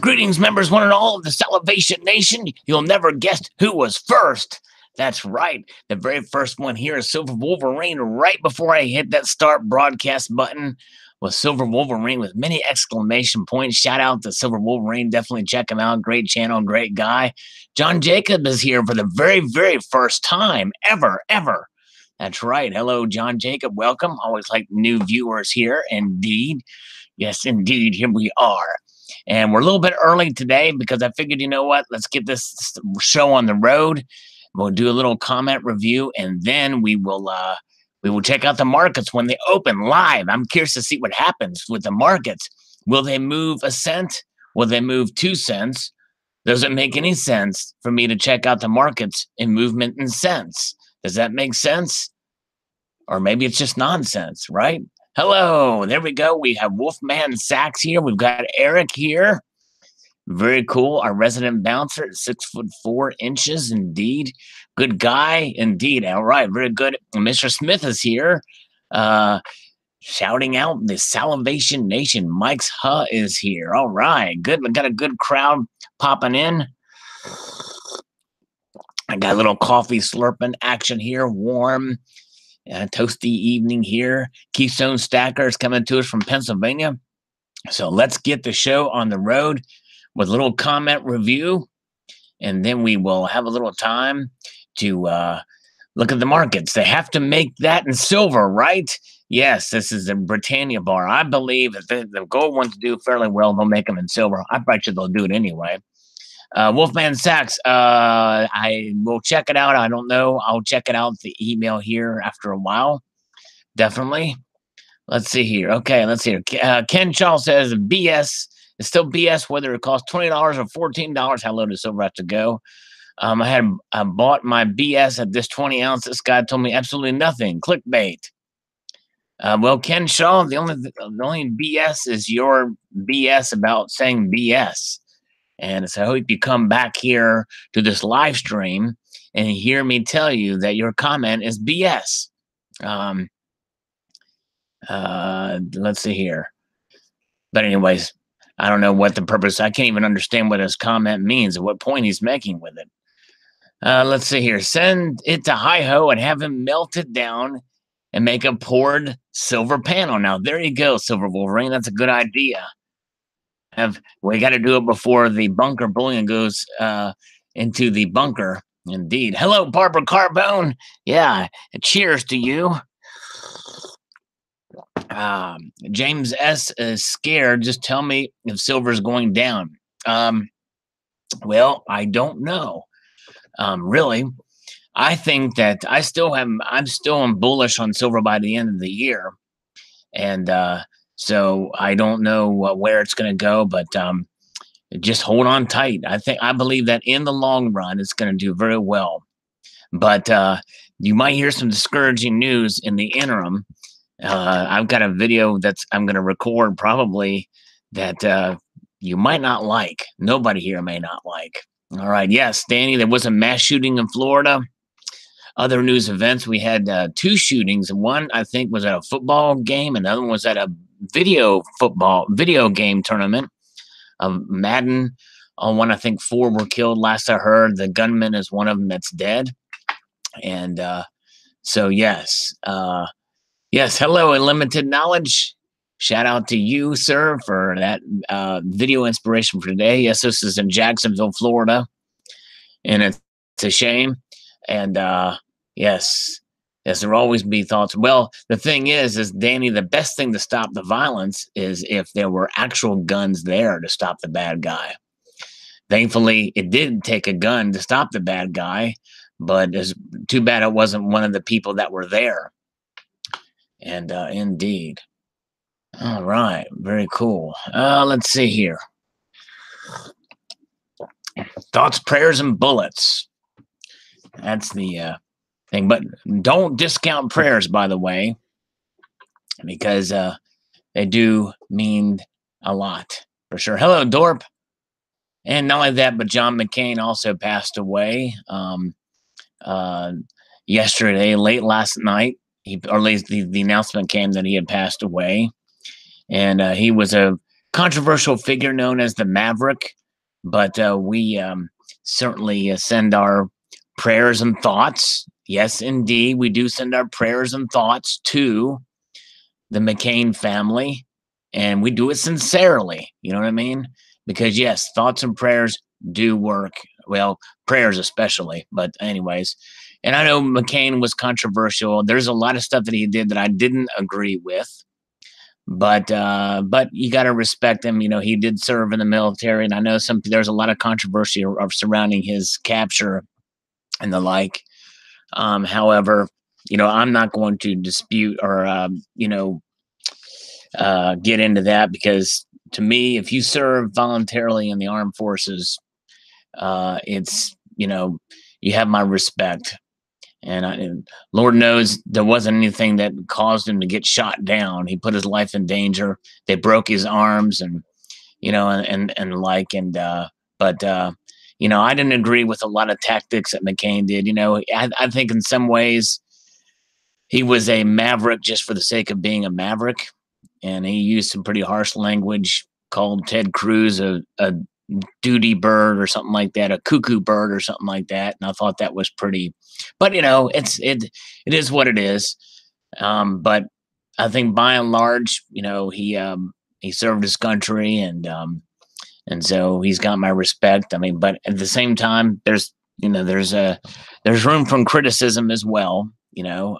Greetings, members, one and all of the Salivation Nation. You'll never guess who was first. That's right. The very first one here is Silver Wolverine. Right before I hit that start broadcast button was Silver Wolverine with many exclamation points. Shout out to Silver Wolverine. Definitely check him out. Great channel, great guy. John Jacob is here for the very, very first time ever. That's right. Hello, John Jacob. Welcome. Always like new viewers here. Indeed. Yes, indeed. Here we are. And we're a little bit early today because I figured, you know what? Let's get this show on the road. We'll do a little comment review, and then we will check out the markets when they open live. I'm curious to see what happens with the markets. Will they move a cent? Will they move 2 cents? Does it make any sense for me to check out the markets in movement in cents? Does that make sense? Or maybe it's just nonsense, right? Hello, there we go. We have Wolfman Sachs here. We've got Eric here. Very cool. Our resident bouncer at 6'4" indeed. Good guy, indeed. All right, very good. Mr. Smith is here. Shouting out the Salivation Nation. Mike's Huh is here. All right, good. We got a good crowd popping in. I got a little coffee slurping action here. Warm. Toasty evening here. Keystone Stackers coming to us from Pennsylvania. So let's get the show on the road with a little comment review, and then we will have a little time to look at the markets. They have to make that in silver, right? Yes, this is the Britannia bar. I believe that the gold ones do fairly well. They'll make them in silver. I bet you they'll do it anyway. Wolfman Sachs, I will check it out. I don't know. I'll check it out, the email here after a while. Definitely. Let's see here. Okay, let's see here. Ken Shaw says BS. It's still BS whether it costs $20 or $14. How low does silver have to go? I bought my BS at this 20 ounce. This guy told me absolutely nothing. Clickbait. Well, Ken Shaw, the only BS is your BS about saying BS. And so I hope you come back here to this live stream and hear me tell you that your comment is BS. Let's see here. But anyways, I don't know what the purpose. I can't even understand what his comment means or what point he's making with it. Let's see here. Send it to Hi-Ho and have him melt it down and make a poured silver panel. Now, there you go, Silver Wolverine. That's a good idea. We got to do it before the bunker bullion goes into the bunker. Indeed. Hello, Barbara Carbone. Yeah, cheers to you. James S. is scared. Just tell me if silver's going down. Well, I don't know. Really, I think that I'm still bullish on silver by the end of the year. And so I don't know where it's going to go, but just hold on tight. I believe that in the long run, it's going to do very well. But you might hear some discouraging news in the interim. I've got a video I'm going to record probably that you might not like. Nobody here may not like. All right. Yes, Danny, there was a mass shooting in Florida. Other news events, we had 2 shootings. One, I think, was at a football game. Another one was at a video game tournament of Madden. On one, I think 4 were killed. Last I heard, the gunman is one of them that's dead. And so, yes. Yes, hello, Unlimited Knowledge. Shout out to you, sir, for that video inspiration for today. Yes, this is in Jacksonville, Florida, and it's a shame. And yes, there will always be thoughts. Well, the thing is Danny, the best thing to stop the violence is if there were actual guns there to stop the bad guy. Thankfully, it did take a gun to stop the bad guy, but it's too bad it wasn't one of the people that were there. And indeed. All right. Very cool. Let's see here. Thoughts, prayers, and bullets. That's the thing. But don't discount prayers, by the way, because they do mean a lot, for sure. Hello, Dorp. And not only that, but John McCain also passed away yesterday, late last night. Or at least the announcement came that he had passed away. And he was a controversial figure known as the Maverick, but we certainly send our prayers and thoughts. Yes, indeed, we do send our prayers and thoughts to the McCain family, and we do it sincerely. You know what I mean? Because yes, thoughts and prayers do work. Well, prayers especially, but anyways. And I know McCain was controversial. There's a lot of stuff that he did that I didn't agree with, but you got to respect him. You know, he did serve in the military, and I know there's a lot of controversy surrounding his capture and the like. However, you know, I'm not going to dispute or get into that, because to me, if you serve voluntarily in the armed forces, it's, you know, you have my respect. And Lord knows there wasn't anything that caused him to get shot down. He put his life in danger. They broke his arms, and you know, but you know, I didn't agree with a lot of tactics that McCain did. You know, I think in some ways he was a maverick just for the sake of being a maverick, and he used some pretty harsh language, called Ted Cruz a duty bird or something like that, a cuckoo bird or something like that. And I thought that was pretty, but you know, it is what it is. But I think by and large, you know, he served his country, and so he's got my respect. I mean, but at the same time, there's room for criticism as well, you know.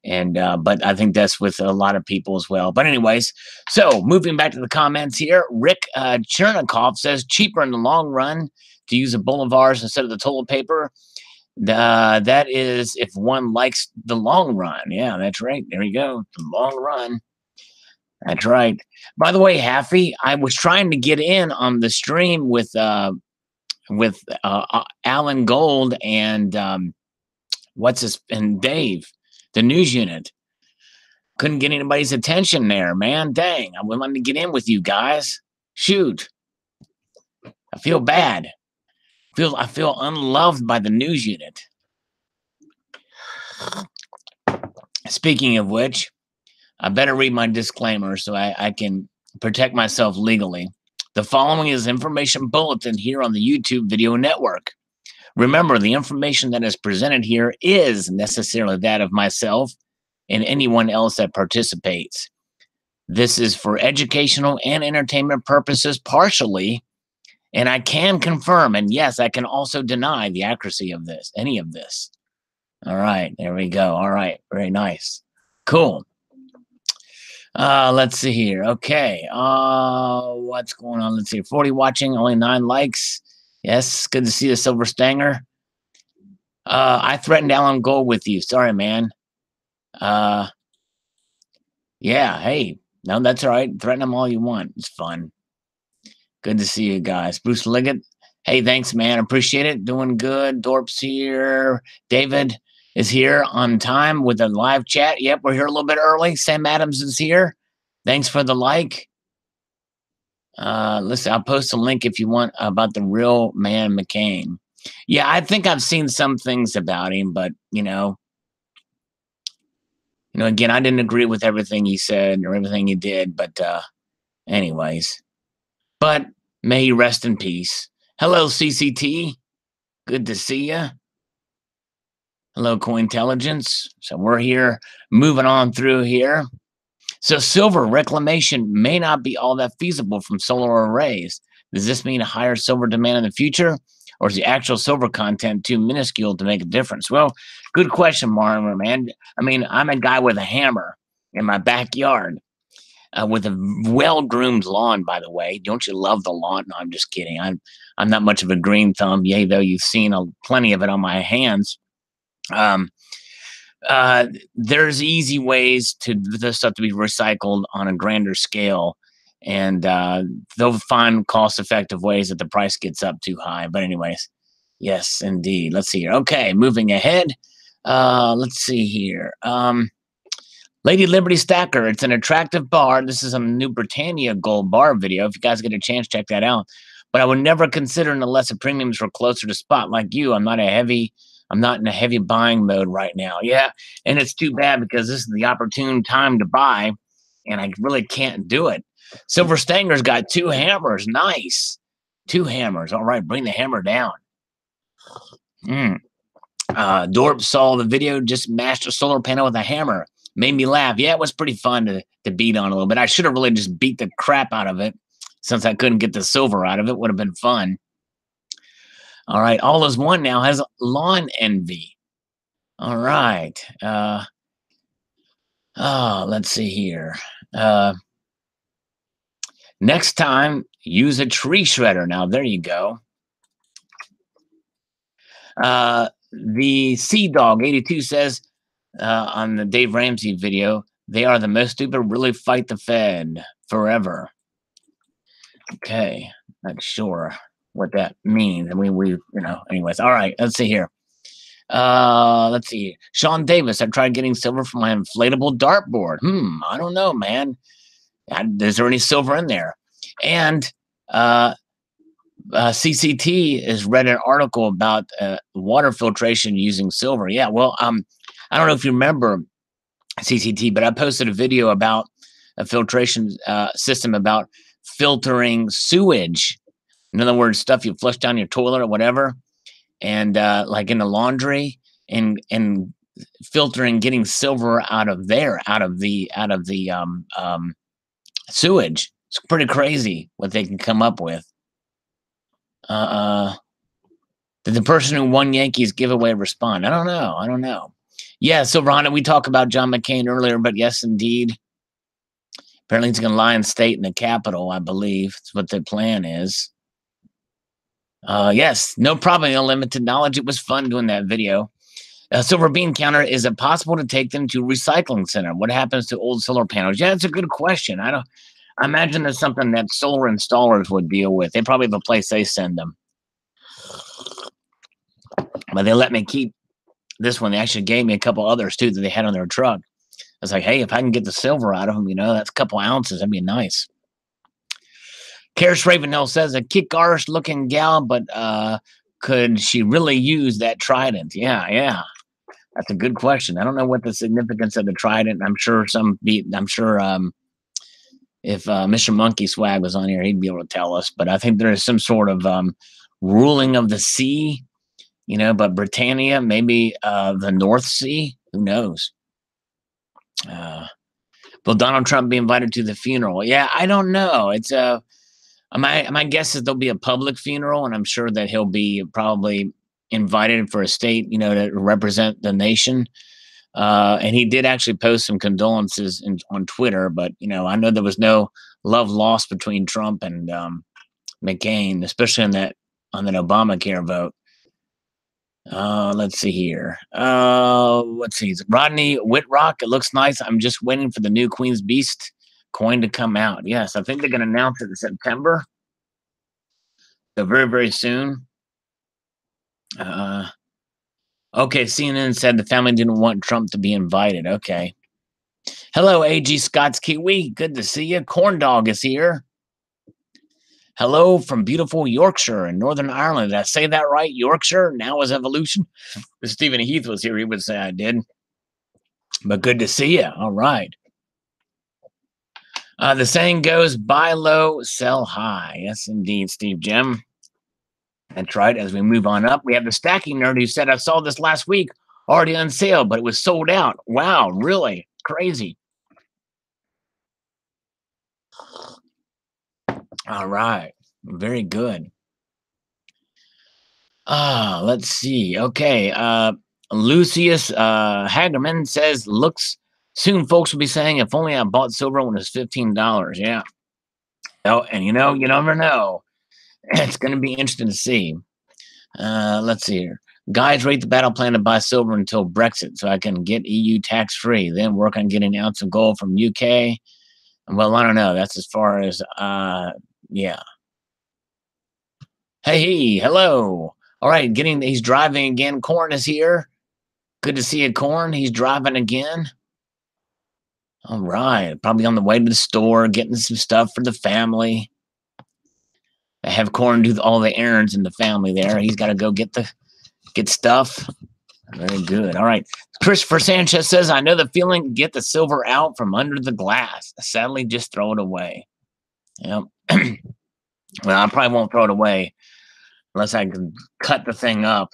But I think that's with a lot of people as well. But anyways, so moving back to the comments here, Rick Chernikov says cheaper in the long run to use the bolivars instead of the toilet paper. That is if one likes the long run. Yeah, that's right. There you go. The long run. That's right. By the way, Haffy, I was trying to get in on the stream with Alan Gold and and Dave, the news unit. Couldn't get anybody's attention there, man. Dang, I wanted to get in with you guys. Shoot. I feel bad. I feel unloved by the news unit. Speaking of which, I better read my disclaimer so I can protect myself legally. The following is information bulletin here on the YouTube video network. Remember, the information that is presented here is necessarily that of myself and anyone else that participates. This is for educational and entertainment purposes partially, and I can confirm, and yes, I can also deny the accuracy of any of this. All right, there we go. All right, very nice. Cool. Let's see here. Okay. What's going on? Let's see. 40 watching, only 9 likes. Yes, good to see the Silver Stanger. I threatened Alan Gold with you. Sorry, man. Yeah, hey. No, that's all right. Threaten them all you want. It's fun. Good to see you guys. Bruce Liggett. Hey, thanks, man. Appreciate it. Doing good. Dorp's here. David is here on time with a live chat. Yep, we're here a little bit early. Sam Adams is here. Thanks for the like. Listen, I'll post a link if you want about the real man McCain. Yeah, I think I've seen some things about him, but you know, again, I didn't agree with everything he said or everything he did, but anyways. But may he rest in peace. Hello, CCT. Good to see you. Hello, Cointelligence. So we're here, moving on through here. So silver reclamation may not be all that feasible from solar arrays. Does this mean a higher silver demand in the future? Or is the actual silver content too minuscule to make a difference? Well, good question, Marlon, man. I mean, I'm a guy with a hammer in my backyard with a well-groomed lawn, by the way. Don't you love the lawn? No, I'm just kidding. I'm not much of a green thumb, yay, though you've seen plenty of it on my hands. There's easy ways to this stuff to be recycled on a grander scale, and they'll find cost-effective ways that the price gets up too high. But anyways, yes, indeed. Let's see here. Okay, moving ahead. Let's see here. Lady Liberty Stacker. It's an attractive bar. This is a New Britannia gold bar video. If you guys get a chance, check that out. But I would never consider it unless the premiums were closer to spot like you. I'm not in a heavy buying mode right now. Yeah, and it's too bad because this is the opportune time to buy, and I really can't do it. Silver Stanger's got 2 hammers. Nice. 2 hammers. All right, bring the hammer down. Dorp saw the video, just mashed a solar panel with a hammer. Made me laugh. Yeah, it was pretty fun to beat on a little bit. I should have really just beat the crap out of it since I couldn't get the silver out of it. Would have been fun. All right, All Is One now has lawn envy. All right. Let's see here. Next time, use a tree shredder. Now, there you go. The Sea Dog 82 says on the Dave Ramsey video, they are the most stupid, really fight the Fed forever. Okay, not sure what that means. I mean, anyways. All right, let's see here. Let's see. Sean Davis, I tried getting silver from my inflatable dartboard. I don't know, man. Is there any silver in there? And CCT has read an article about water filtration using silver. Yeah, well, I don't know if you remember CCT, but I posted a video about a filtration system about filtering sewage. In other words, stuff you flush down your toilet or whatever, and like in the laundry, and filtering, getting silver out of there, out of the sewage. It's pretty crazy what they can come up with. Did the person who won Yankees giveaway respond? I don't know. Yeah, Silver Honda, we talked about John McCain earlier, but yes, indeed. Apparently he's going to lie in state in the Capitol, I believe. That's what the plan is. Yes, no problem. Unlimited knowledge. It was fun doing that video. Silver bean counter, is it possible to take them to recycling center? What happens to old solar panels? Yeah, it's a good question. I imagine that's something that solar installers would deal with. They probably have a place they send them. But they let me keep this one. They actually gave me a couple others too that they had on their truck. I was like, hey, if I can get the silver out of them, that's a couple ounces. That'd be nice. Karis Ravenhill says, a kick-arse looking gal, but could she really use that trident? Yeah. That's a good question. I don't know what the significance of the trident. I'm sure if Mr. Monkey Swag was on here, he'd be able to tell us. But I think there is some sort of ruling of the sea, but Britannia, maybe the North Sea, who knows? Will Donald Trump be invited to the funeral? Yeah, I don't know. It's my guess is there'll be a public funeral, and I'm sure that he'll be probably invited for a state, to represent the nation. And he did actually post some condolences on Twitter, but I know there was no love lost between Trump and McCain, especially on that Obamacare vote. Let's see here. Let's see. Rodney Whitrock. It looks nice. I'm just waiting for the new Queen's Beast coin to come out. Yes, I think they're going to announce it in September. So very, very soon. Okay, CNN said the family didn't want Trump to be invited. Okay. Hello, AG Scott's Kiwi. Good to see you. Corn Dog is here. Hello from beautiful Yorkshire in Northern Ireland. Did I say that right? Yorkshire? Now is evolution? If Stephen Heath was here, he would say I did. But good to see you. All right. The saying goes, buy low, sell high. Yes, indeed, Steve Jim. That's right. As we move on up, we have the stacking nerd who said, I saw this last week, already on sale, but it was sold out. Wow, really? Crazy. All right. Very good. Let's see. Okay. Lucius Hagerman says, soon folks will be saying, if only I bought silver when it was $15. Yeah. Oh, and you never know. It's going to be interesting to see. Let's see here. Guys, rate the battle plan to buy silver until Brexit so I can get EU tax-free. Then work on getting an ounce of gold from UK. Well, I don't know. That's as far as, yeah. Hey, hello. All right, he's driving again. Corn is here. Good to see you, Corn. He's driving again. All right, probably on the way to the store, getting some stuff for the family. I have Corn do all the errands in the family there. He's got to go get stuff. Very good. All right. Christopher Sanchez says, I know the feeling, get the silver out from under the glass. Sadly, just throw it away. Yep. Well, I probably won't throw it away unless I can cut the thing up.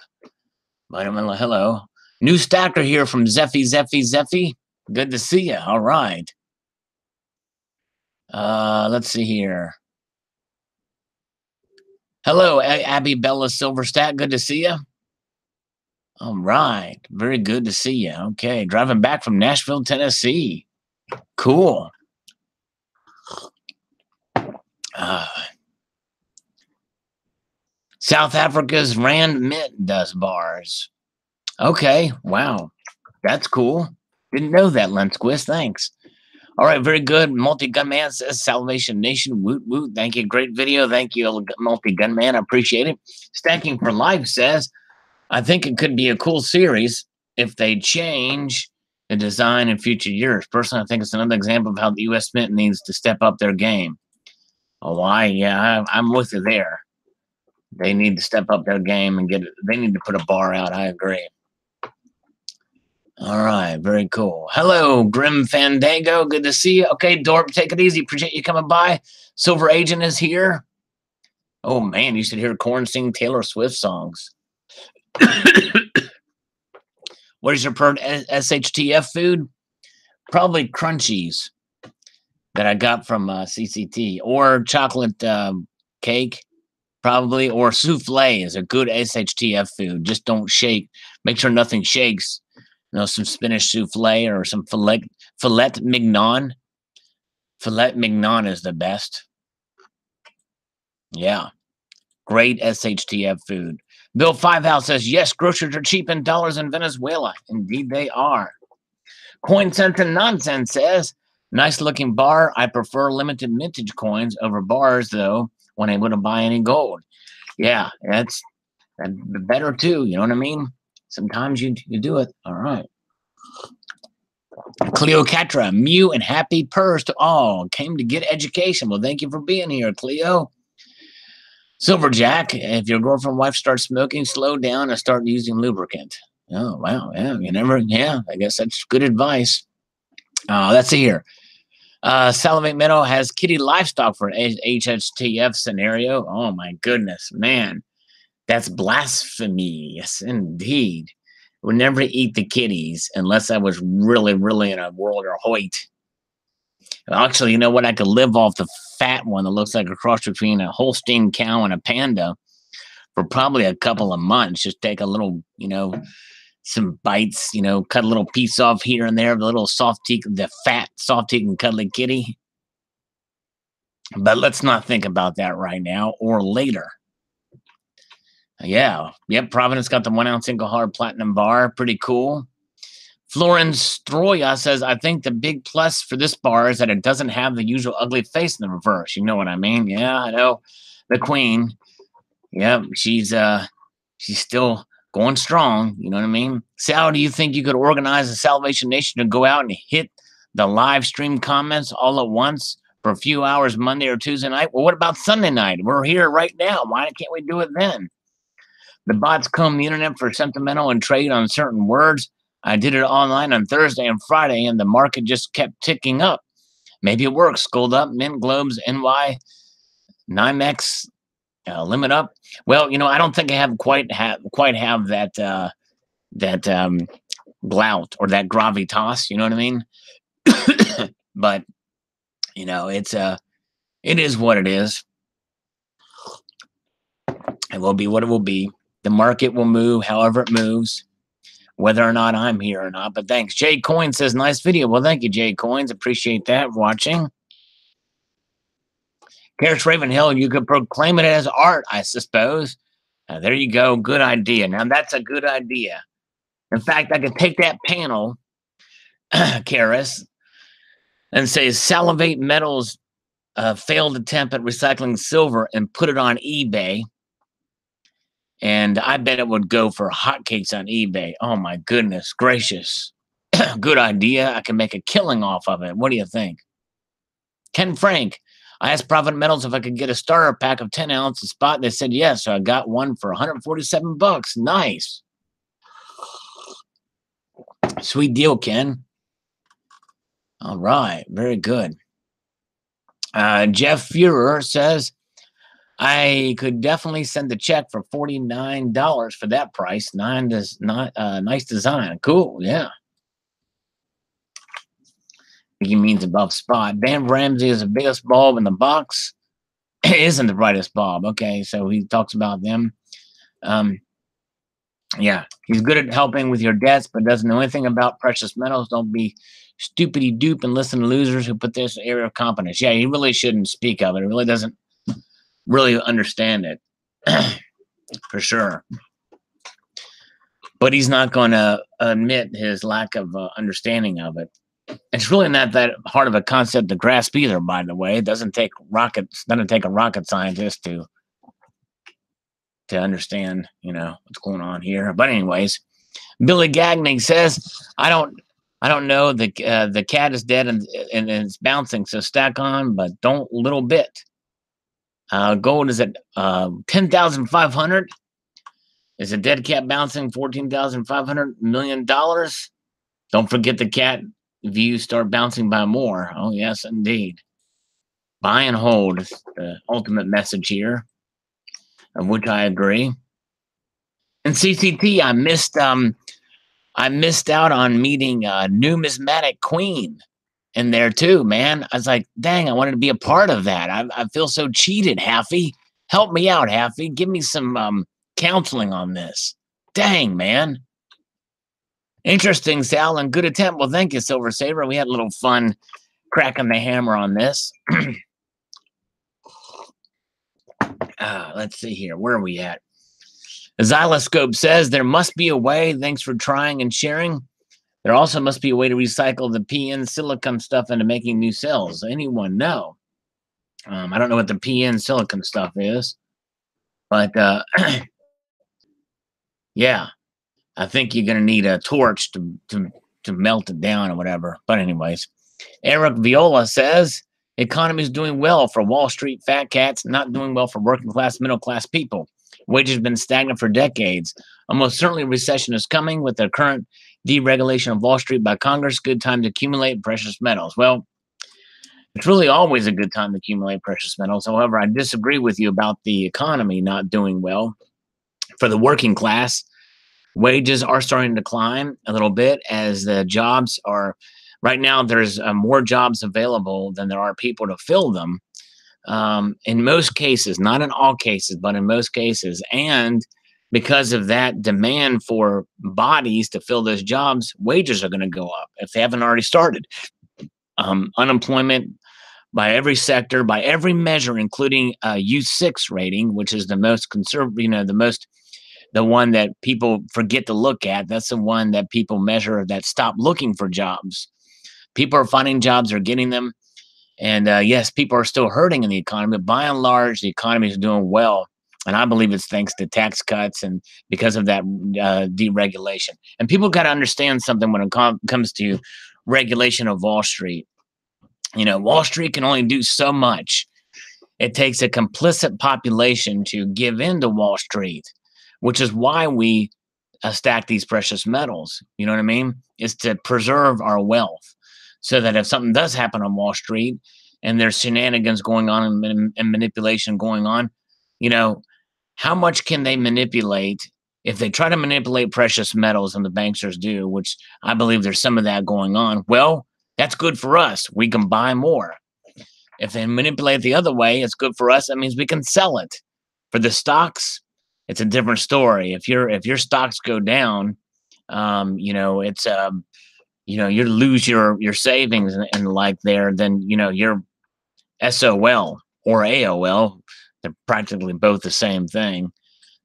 But hello. New stacker here from Zeffy. Good to see you. All right. Let's see here. Hello, Abby Bella Silverstack. Good to see you. All right. Very good to see you. Okay. Driving back from Nashville, Tennessee. Cool. South Africa's Rand Mint does bars. Okay. Wow. That's cool. Didn't know that, Lensquist. Thanks. All right, very good. Multi-Gunman says Salvation Nation. Woot woot. Thank you. Great video. Thank you, Multi-Gunman. I appreciate it. Stacking for Life says, I think it could be a cool series if they change the design in future years. Personally, I think it's another example of how the U.S. Mint needs to step up their game. Oh, why? Yeah, I'm with you there. They need to step up their game and they need to put a bar out. I agree. All right, very cool. Hello, Grim Fandango. Good to see you. Okay, Dorp, take it easy. Appreciate you coming by. Silver Agent is here. Oh, man, you should hear Korn sing Taylor Swift songs. What is your preferred SHTF food? Probably Crunchies that I got from CCT, or chocolate cake, probably, or souffle is a good SHTF food. Just don't shake. Make sure nothing shakes. Some spinach souffle or some filet mignon. Filet mignon is the best. Yeah. Great SHTF food. Bill Fivehouse says, yes, groceries are cheap in dollars in Venezuela. Indeed, they are. Coin Sense and Nonsense says, nice looking bar. I prefer limited mintage coins over bars, though, when able to buy any gold. Yeah, that's better, too. You know what I mean? Sometimes you do it. All right. Cleocatra, Mew, and happy purrs to all. Came to get education. Well, thank you for being here, Cleo. Silverjack, if your girlfriend wife starts smoking, slow down and start using lubricant. Oh, wow. Yeah, I guess that's good advice. Let's see here. Salivate Metal has kitty livestock for HHTF scenario. Oh, my goodness, man. That's blasphemy. Yes, indeed. Would never eat the kitties unless I was really, really in a world of Hoyt. Actually, you know what? I could live off the fat one that looks like a cross between a Holstein cow and a panda for probably a couple of months. Just take a little, some bites, cut a little piece off here and there, the little the fat, soft-teeth and cuddly kitty. But let's not think about that right now or later. Yeah. Yep. Providence got the 1 ounce single hard platinum bar. Pretty cool. Florence Stroya says, I think the big plus for this bar is that it doesn't have the usual ugly face in the reverse. You know what I mean? Yeah, I know. The queen. Yeah, she's still going strong. You know what I mean? Sal, do you think you could organize a Salvation Nation to go out and hit the live stream comments all at once for a few hours Monday or Tuesday night? Well, what about Sunday night? We're here right now. Why can't we do it then? The bots comb the internet for sentimental and trade on certain words. I did it online on Thursday and Friday, and the market just kept ticking up. Maybe it works. Gold up, Mint Globes, NY, NYMEX, limit up. Well, I don't think I have quite have that glout or that gravitas. You know what I mean? But it is what it is. It will be what it will be. The market will move however it moves, whether or not I'm here or not. But thanks. Jay Coin says, nice video. Well, thank you, Jay Coins. Appreciate that watching. Karis Ravenhill, you could proclaim it as art, I suppose. There you go. Good idea. Now, that's a good idea. In fact, I could take that panel, Karis, and say Salivate Metal's failed attempt at recycling silver and put it on eBay. And I bet it would go for hotcakes on eBay. Oh, my goodness gracious. Good idea. I can make a killing off of it. What do you think? Ken Frank, I asked Profit Metals if I could get a starter pack of 10 ounces spot. They said yes, so I got one for $147. Nice. Sweet deal, Ken. All right. Very good. Jeff Fuhrer says, I could definitely send a check for $49 for that price. Nice design. Cool. Yeah. He means above spot. Dan Ramsey is the biggest bulb in the box. Isn't the brightest bulb. Okay, so he talks about them. Yeah, he's good at helping with your debts, but doesn't know anything about precious metals. Don't be stupidity dupe and listen to losers who put this area of competence. Yeah, he really shouldn't speak of it. He really doesn't really understand it. For sure. But he's not going to admit his lack of understanding of it. It's really not that hard of a concept to grasp either, by the way. It doesn't take a rocket scientist to understand, what's going on here. But anyways, Billy Gagning says, I don't know. The cat is dead and it's bouncing, so stack on, but don't little bit. Gold is at 10,500. Is a dead cat bouncing $14,500 million? Don't forget the cat views start bouncing by more. Oh, yes, indeed. Buy and hold is the ultimate message here, of which I agree. And CCT, I missed out on meeting Numismatic Queen in there too, man. I was like, dang, I wanted to be a part of that. I feel so cheated, Haffy. Help me out, Haffy. Give me some counseling on this. Dang, man. Interesting, Sal, and good attempt. Well, thank you, Silver Saber. We had a little fun cracking the hammer on this. Let's see here. Where are we at? Xyloscope says there must be a way. Thanks for trying and sharing. There also must be a way to recycle the PN silicon stuff into making new cells. Anyone know? I don't know what the PN silicon stuff is, but yeah, I think you're gonna need a torch to melt it down or whatever. But anyways, Eric Viola says economy is doing well for Wall Street fat cats, not doing well for working class, middle class people. Wages have been stagnant for decades. Almost certainly recession is coming with the current deregulation of Wall Street by Congress. Good time to accumulate precious metals. Well, it's really always a good time to accumulate precious metals. However, I disagree with you about the economy not doing well. For the working class, wages are starting to climb a little bit as the jobs are. Right now, there's more jobs available than there are people to fill them. In most cases, not in all cases, but in most cases. And because of that demand for bodies to fill those jobs, wages are going to go up if they haven't already started. Unemployment by every sector, by every measure, including U6 rating, which is the most conservative, the one that people forget to look at. That's the one that people measure that stop looking for jobs. People are finding jobs, they're getting them. And yes, people are still hurting in the economy, but by and large, the economy is doing well. And I believe it's thanks to tax cuts and because of that deregulation. And people got to understand something when it comes to regulation of Wall Street. Wall Street can only do so much. It takes a complicit population to give in to Wall Street, which is why we stack these precious metals. You know what I mean? Is to preserve our wealth so that if something does happen on Wall Street and there's shenanigans going on and manipulation going on, how much can they manipulate? If they try to manipulate precious metals and the banksters do, which I believe there's some of that going on, well, that's good for us. We can buy more. If they manipulate the other way, it's good for us. That means we can sell it. For the stocks, it's a different story. If your stocks go down, it's you lose your savings and like there, then you're SOL or AOL. They're practically both the same thing.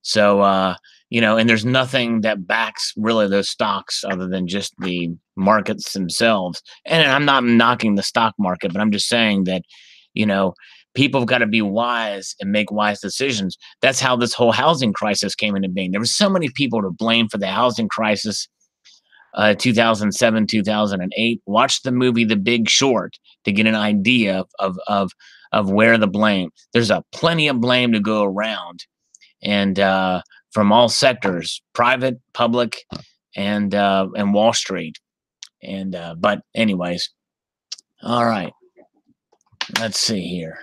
So and there's nothing that backs really those stocks other than just the markets themselves. And I'm not knocking the stock market, but I'm just saying that, people have got to be wise and make wise decisions. That's how this whole housing crisis came into being. There were so many people to blame for the housing crisis, 2007, 2008. Watch the movie The Big Short to get an idea of where the blame. There's plenty of blame to go around. And from all sectors, private, public, and Wall Street. And but anyways, all right. Let's see here.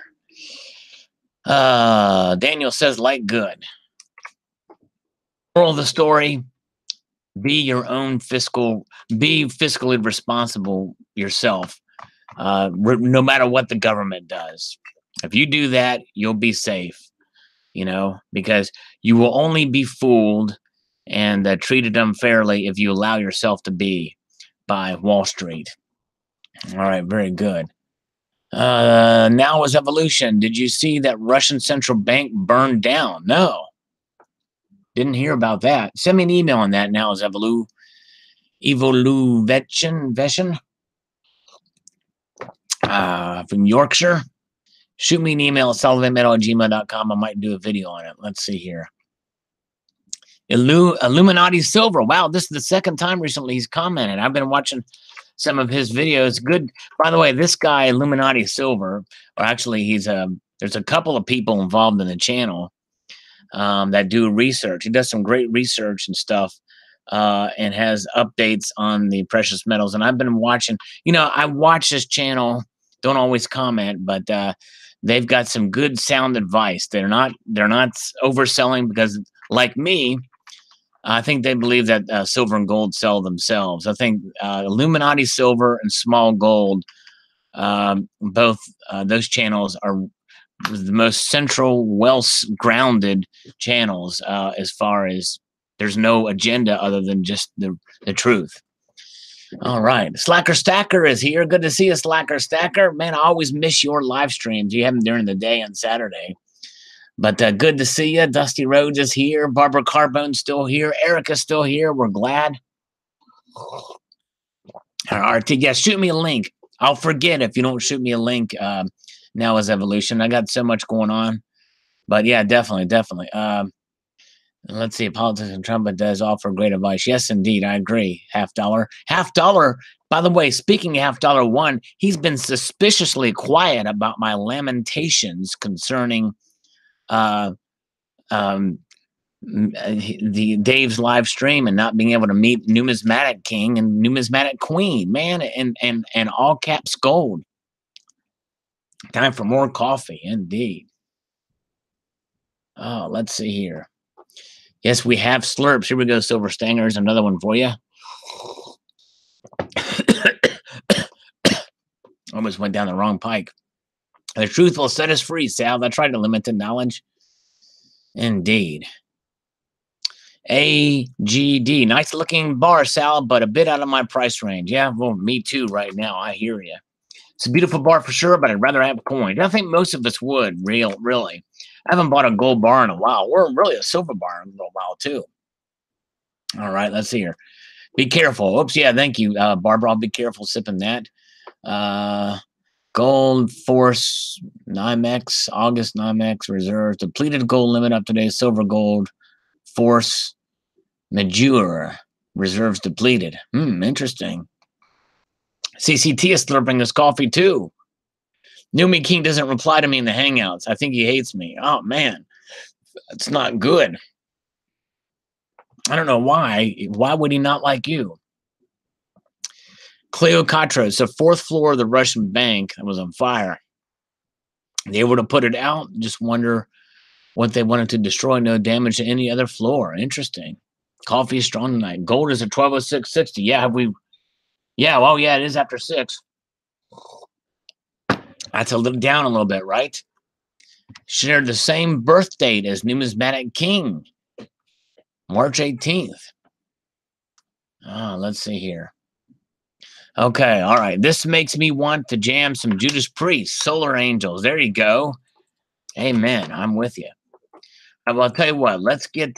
Daniel says, like good. Moral of the story, be fiscally responsible yourself, no matter what the government does. If you do that, you'll be safe, because you will only be fooled and treated unfairly if you allow yourself to be by Wall Street. All right, very good. Now is evolution. Did you see that Russian central bank burned down? No. Didn't hear about that. Send me an email on that. Now is evolution from Yorkshire. Shoot me an email at salivatemetal@gmail.com. I might do a video on it. Let's see here. Illuminati Silver. Wow, this is the second time recently he's commented. I've been watching some of his videos. Good. By the way, this guy, Illuminati Silver, or actually there's a couple of people involved in the channel that do research. He does some great research and stuff, and has updates on the precious metals. And I've been watching, I watch this channel, don't always comment, but they've got some good sound advice. They're not overselling, because like me, I think they believe that silver and gold sell themselves. I think Illuminati Silver and Small Gold, both those channels are the most central, well-grounded channels, as far as there's no agenda other than just the truth. All right. Slacker Stacker is here. Good to see you, Slacker Stacker. Man, I always miss your live streams. You have them during the day on Saturday. But good to see you. Dusty Rhodes is here. Barbara Carbone's still here. Erica's still here. We're glad. RT, yeah, shoot me a link. I'll forget if you don't shoot me a link. Now is evolution. I got so much going on. But yeah, definitely. Let's see. Politics and Trump does offer great advice. Yes, indeed. I agree. $50. By the way, speaking of $1, he's been suspiciously quiet about my lamentations concerning the Dave's live stream and not being able to meet Numismatic King and Numismatic Queen, man, and all caps gold. Time for more coffee, indeed. Oh, let's see here. Yes, we have slurps. Here we go, Silver Stangers. Another one for you. Almost went down the wrong pike. The truth will set us free, Sal. That's right, limited knowledge. Indeed. AGD. Nice looking bar, Sal, but a bit out of my price range. Yeah, well, me too right now. I hear you. It's a beautiful bar for sure, but I'd rather have coins. I think most of us would, really. I haven't bought a gold bar in a while. We're really a silver bar in a little while, too. All right, let's see here. Be careful. Oops, yeah, thank you, Barbara. I'll be careful sipping that. Gold Force NYMEX, August NYMEX reserves. Depleted gold limit up today. Silver gold Force Major reserves depleted. Interesting. CCT is slurping his coffee too. Numi King doesn't reply to me in the Hangouts. I think he hates me. Oh, man. That's not good. I don't know why. Why would he not like you? Cleopatra. It's the fourth floor of the Russian bank that was on fire. They were to put it out. Just wonder what they wanted to destroy. No damage to any other floor. Interesting. Coffee is strong tonight. Gold is at 1206.60. Yeah, have we... Yeah, well, yeah, it is after 6. That's down a little bit, right? Shared the same birth date as Numismatic King, March 18th. Let's see here. Okay, all right. This makes me want to jam some Judas Priest, Solar Angels. There you go. Amen. I'm with you. Well, I'll tell you what. Let's get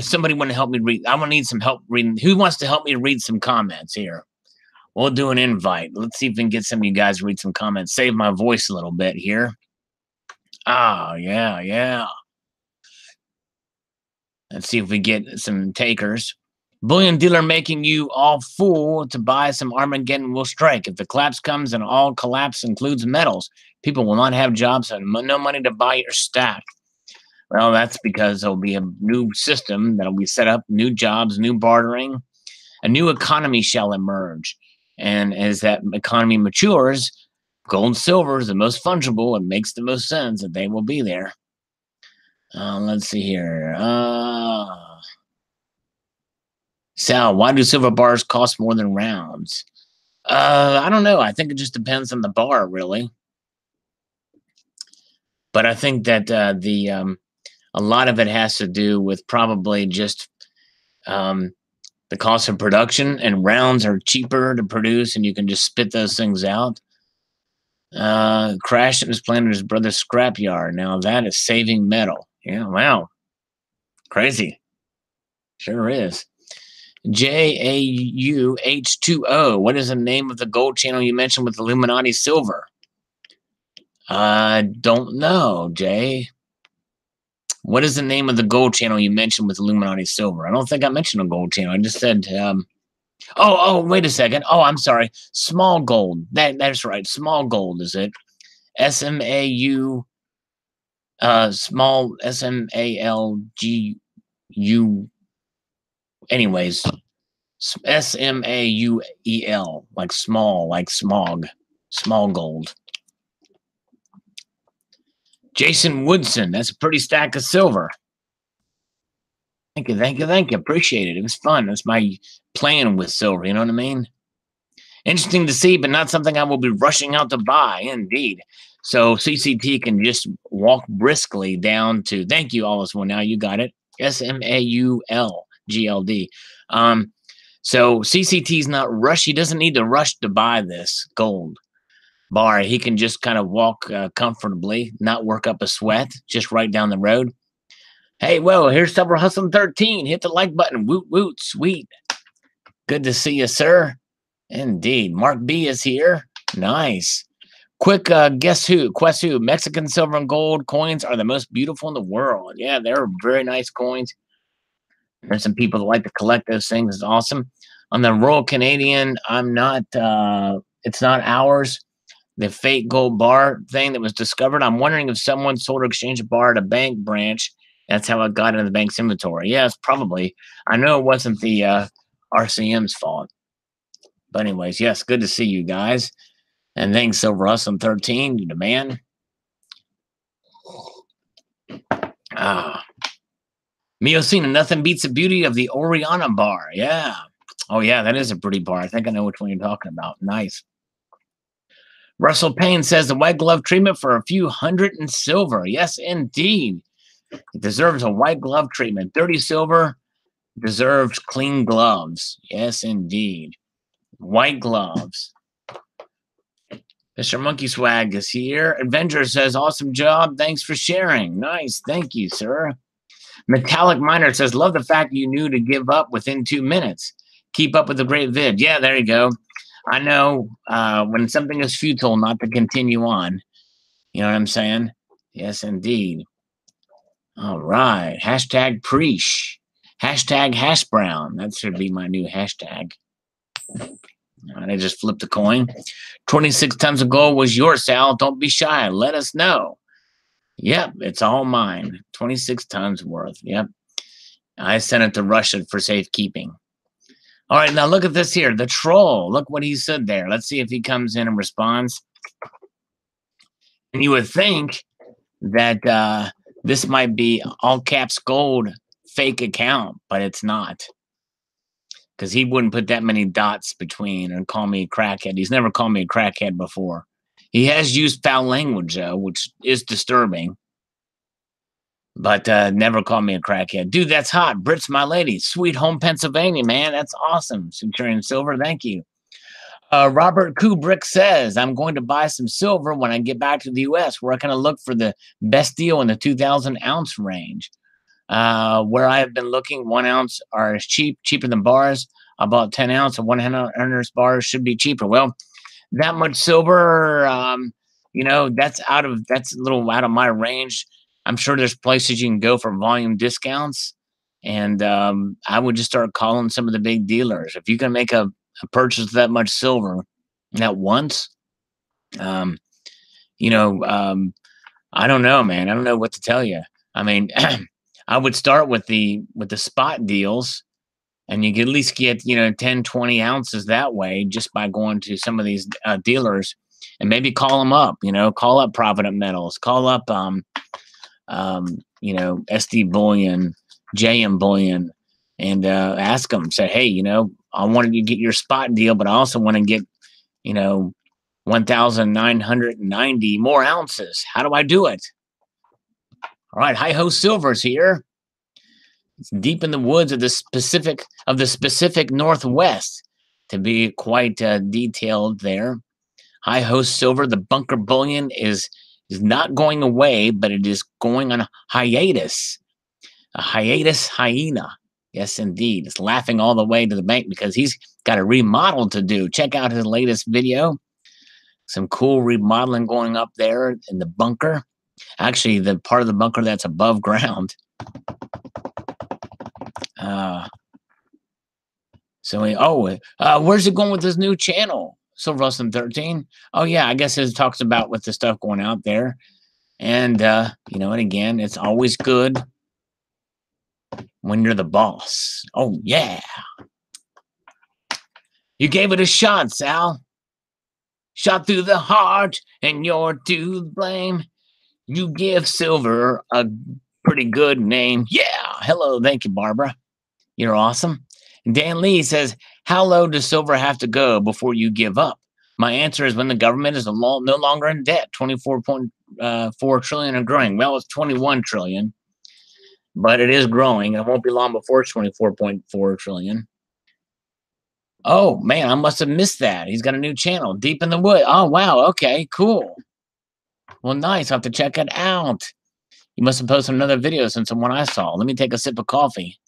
somebody want to help me read. I want to need some help reading. Who wants to help me read some comments here? We'll do an invite. Let's see if we can get some of you guys to read some comments. Save my voice a little bit here. Oh, yeah. Let's see if we get some takers. Bullion dealer making you all fool to buy some Armageddon will strike. If the collapse comes and all collapse includes metals, people will not have jobs and no money to buy your stack. Well, that's because there'll be a new system that'll be set up, new jobs, new bartering. A new economy shall emerge. And as that economy matures, Gold and silver is the most fungible. It makes the most sense that they will be there. Let's see here. Sal, why do silver bars cost more than rounds? I don't know. I think it just depends on the bar, really. But I think that a lot of it has to do with probably just the cost of production, and rounds are cheaper to produce, and you can just spit those things out. Crashed in his plane at his brother's scrapyard. Now that is saving metal. Yeah, wow. Crazy. Sure is. JAUH2O. What is the name of the gold channel you mentioned with Illuminati silver? I don't know, Jay. What is the name of the gold channel you mentioned with Illuminati silver? I don't think I mentioned a gold channel. I just said, oh, wait a second. Oh, I'm sorry. Small gold. That's right. Small gold, is it? SMAU, small SMALGU. Anyways, SMAUEL, like small, like smog, small gold. Jason Woodson, that's a pretty stack of silver. Thank you. Appreciate it. It was fun. That's my playing with silver. You know what I mean? Interesting to see, but not something I will be rushing out to buy. Indeed. So CCT can just walk briskly down to. Thank you, all this one. Now you got it. SMAULGLD. So CCT is not rush. He doesn't need to rush to buy this gold bar. He can just kind of walk comfortably, not work up a sweat, just right down the road. Hey, well, here's Silver Hustling 13. Hit the like button. Woot, woot, sweet. Good to see you, sir. Indeed. Mark B is here. Nice. Quick, guess who? Quest who? Mexican silver and gold coins are the most beautiful in the world. Yeah, they're very nice coins. There's some people that like to collect those things. It's awesome. On the Royal Canadian, I'm not, it's not ours. The fake gold bar thing that was discovered. I'm wondering if someone sold or exchanged a bar at a bank branch. That's how it got into the bank's inventory. Yes, probably. I know it wasn't the RCM's fault. But anyways, yes, good to see you guys. And thanks, Silver Hustling 13, you the man. Miocena, nothing beats the beauty of the Oriana bar. Yeah. Oh, yeah, that is a pretty bar. I think I know which one you're talking about. Nice. Russell Payne says the white glove treatment for a few hundred in silver. Yes, indeed. It deserves a white glove treatment. 30 silver deserves clean gloves. Yes, indeed. White gloves. Mr. Monkey Swag is here. Adventure says, awesome job. Thanks for sharing. Nice. Thank you, sir. Metallic Miner says, love the fact you knew to give up within 2 minutes. Keep up with the great vid. Yeah, there you go. I know when something is futile not to continue on. You know what I'm saying? Yes, indeed. All right. Hashtag Preach. Hashtag Hash Brown. That should be my new hashtag. I just flipped a coin. 26 tons of gold was yours, Sal. Don't be shy. Let us know. Yep, it's all mine. 26 tons worth. Yep. I sent it to Russia for safekeeping. All right, now look at this here. The troll. Look what he said there. Let's see if he comes in and responds. And you would think that this might be all caps gold fake account, but it's not. Because he wouldn't put that many dots between and call me a crackhead. He's never called me a crackhead before. He has used foul language, though, which is disturbing. But never called me a crackhead. Dude, that's hot. Brit's my lady. Sweet home Pennsylvania, man. That's awesome. Centurion Silver, thank you. Robert Kubrick says, I'm going to buy some silver when I get back to the U.S. Where I kind of look for the best deal in the 2,000-ounce range. Where I have been looking, 1 ounce are cheaper than bars. About 10 ounce of 100 bars should be cheaper. Well, that much silver, that's a little out of my range. I'm sure there's places you can go for volume discounts, and I would just start calling some of the big dealers. If you can make a purchase of that much silver at once, I don't know, man. I don't know what to tell you. I mean, I would start with the spot deals, and you could at least get 10, 20 ounces that way just by going to some of these dealers and maybe call them up. Call up Provident Metals, call up SD Bullion, JM Bullion, and ask them. Say, hey, I wanted you to get your spot deal, but I also want to get 1,990 more ounces. How do I do it? All right, Hi Ho Silver's here. It's deep in the woods of the Pacific Northwest, to be quite detailed there. Hi Ho Silver, the bunker bullion is not going away, but it is going on a hiatus. A hiatus hyena. Yes, indeed. It's laughing all the way to the bank because he's got a remodel to do. Check out his latest video. Some cool remodeling going up there in the bunker. Actually, the part of the bunker that's above ground. Where's it going with this new channel? Silver Austin 13. Oh yeah, I guess it talks about with the stuff going out there. And and again, it's always good when you're the boss. Oh yeah. You gave it a shot, Sal. Shot through the heart, and you're to blame. You give silver a pretty good name. Yeah. Hello. Thank you, Barbara. You're awesome. And Dan Lee says, how low does silver have to go before you give up? My answer is when the government is no longer in debt, 24.4 trillion and growing. Well, it's 21 trillion, but it is growing. It won't be long before it's 24.4 trillion. Oh, man, I must have missed that. He's got a new channel, Deep in the Wood. Oh, wow. Okay, cool. Well, nice. I'll have to check it out. You must have posted another video since the one I saw. Let me take a sip of coffee.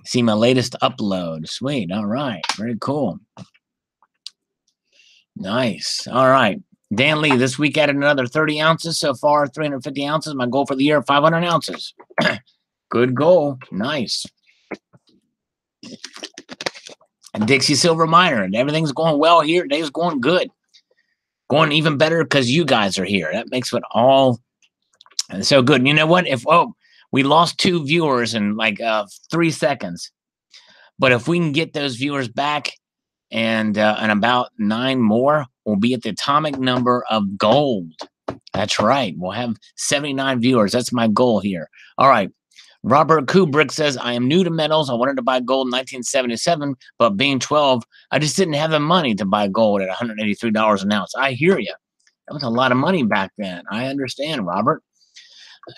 See my latest upload. Sweet. All right. Very cool. Nice. All right. Dan Lee, this week added another 30 ounces. So far, 350 ounces. My goal for the year, 500 ounces. Good goal. Nice. And Dixie Silver Miner. And everything's going well here. Today's going good. Going even better because you guys are here. That makes it all so good. And you know what? We lost 2 viewers in like 3 seconds. But if we can get those viewers back and about 9 more, we'll be at the atomic number of gold. That's right. We'll have 79 viewers. That's my goal here. All right. Robert Kubrick says, I am new to metals. I wanted to buy gold in 1977, but being 12, I just didn't have the money to buy gold at $183 an ounce. I hear you. That was a lot of money back then. I understand, Robert.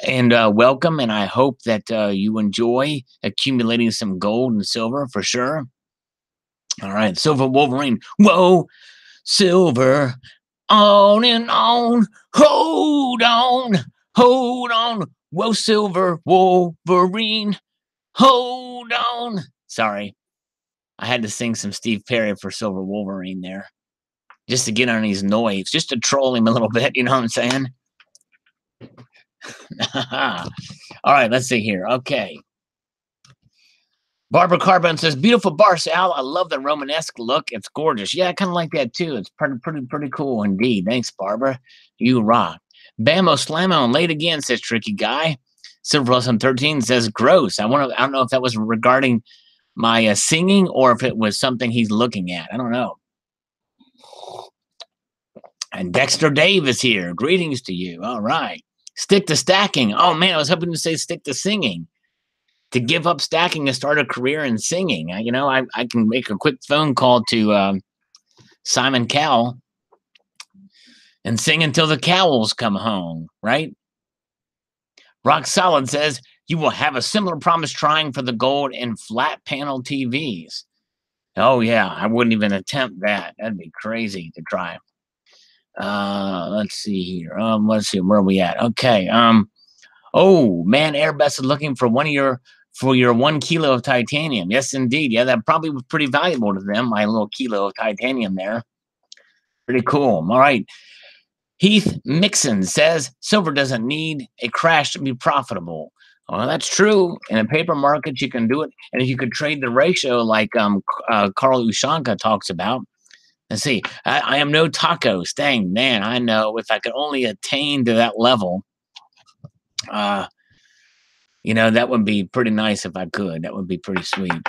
And welcome, and I hope that you enjoy accumulating some gold and silver for sure. All right, Silver Wolverine. Whoa, silver, on and on. Hold on, hold on. Whoa, Silver Wolverine, hold on. Sorry, I had to sing some Steve Perry for Silver Wolverine there, just to get on his noise, just to troll him a little bit. You know what I'm saying? All right, let's see here. Okay. Barbara Carbon says, beautiful bar, Sal. I love the Romanesque look. It's gorgeous. Yeah, I kind of like that too. It's pretty cool indeed. Thanks, Barbara. You rock. Bamo Slammo and late again, says Tricky Guy. Silver Blossom 13 says gross. I don't know if that was regarding my singing or if it was something he's looking at. I don't know. And Dexter Dave is here. Greetings to you. All right. Stick to stacking. Oh, man, I was hoping to say stick to singing. To give up stacking and start a career in singing. I can make a quick phone call to Simon Cowell and sing until the Cowells come home, right? Rock Solid says, you will have a similar promise trying for the gold in flat panel TVs. Oh, yeah, I wouldn't even attempt that. That'd be crazy to try. Let's see here. Let's see, where are we at? Okay. Oh, man, Airbus is looking for your 1 kilo of titanium. Yes, indeed. Yeah, that probably was pretty valuable to them, my little kilo of titanium there. Pretty cool. All right. Heath Mixon says, silver doesn't need a crash to be profitable. Well, that's true. In a paper market, you can do it. And if you could trade the ratio like Carl Ushanka talks about, let's see, I am no tacos. Dang, man, I know. If I could only attain to that level, that would be pretty nice if I could. That would be pretty sweet.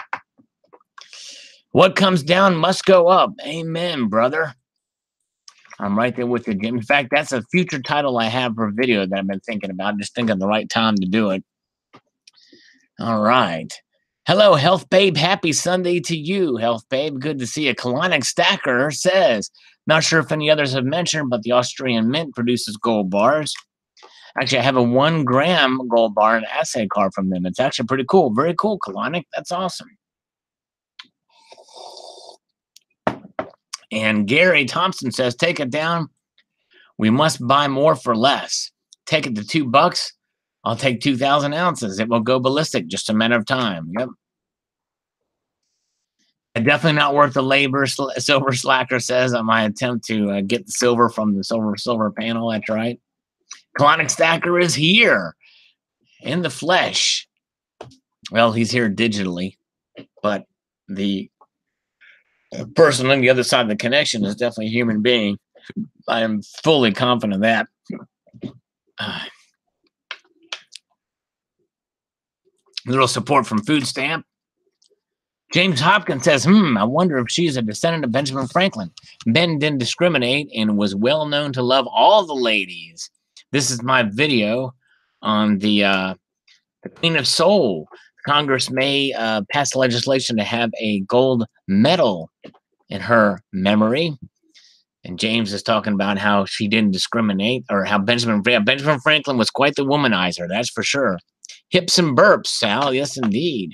What comes down must go up. Amen, brother. I'm right there with you, Jim. In fact, that's a future title I have for a video that I've been thinking about. Just thinking the right time to do it. All right. Hello, Health Babe. Happy Sunday to you, Health Babe. Good to see you. Colonic Stacker says, not sure if any others have mentioned, but the Austrian Mint produces gold bars. Actually, I have a 1 gram gold bar and assay card from them. It's actually pretty cool. Very cool, Colonic. That's awesome. And Gary Thompson says, take it down. We must buy more for less. Take it to $2. I'll take 2,000 ounces. It will go ballistic. Just a matter of time. Yep. Definitely not worth the labor. Silver Slacker says on my attempt to get the silver from the silver panel. That's right. Colonic Stacker is here in the flesh. Well, he's here digitally, but the person on the other side of the connection is definitely a human being. I am fully confident of that. Little support from Food Stamp. James Hopkins says, I wonder if she's a descendant of Benjamin Franklin. Ben didn't discriminate and was well known to love all the ladies. This is my video on the Queen of Soul. Congress may pass legislation to have a gold medal in her memory. And James is talking about how she didn't discriminate, or how Benjamin Franklin was quite the womanizer, that's for sure. Hips and burps, Sal. Yes, indeed.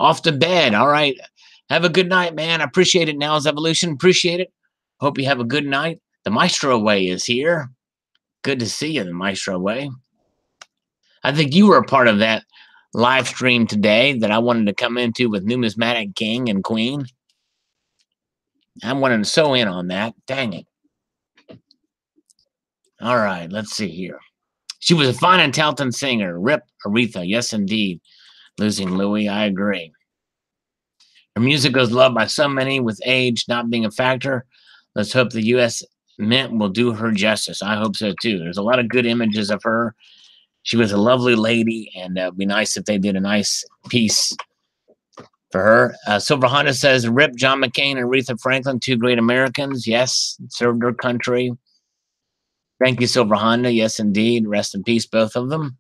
Off to bed. All right. Have a good night, man. I appreciate it. Now's Evolution. Appreciate it. Hope you have a good night. The Maestro Way is here. Good to see you, the Maestro Way. I think you were a part of that live stream today that I wanted to come into with Numismatic King and Queen. I wanted to sew in on that. Dang it. All right. Let's see here. She was a fine and talented singer. Rip Aretha. Yes, indeed. Losing Louis. I agree. Her music was loved by so many, with age not being a factor. Let's hope the U.S. Mint will do her justice. I hope so, too. There's a lot of good images of her. She was a lovely lady, and it would be nice if they did a nice piece for her. Silver Honda says, Rip John McCain and Aretha Franklin, 2 great Americans. Yes, served their country. Thank you, Silver Honda. Yes, indeed. Rest in peace, both of them.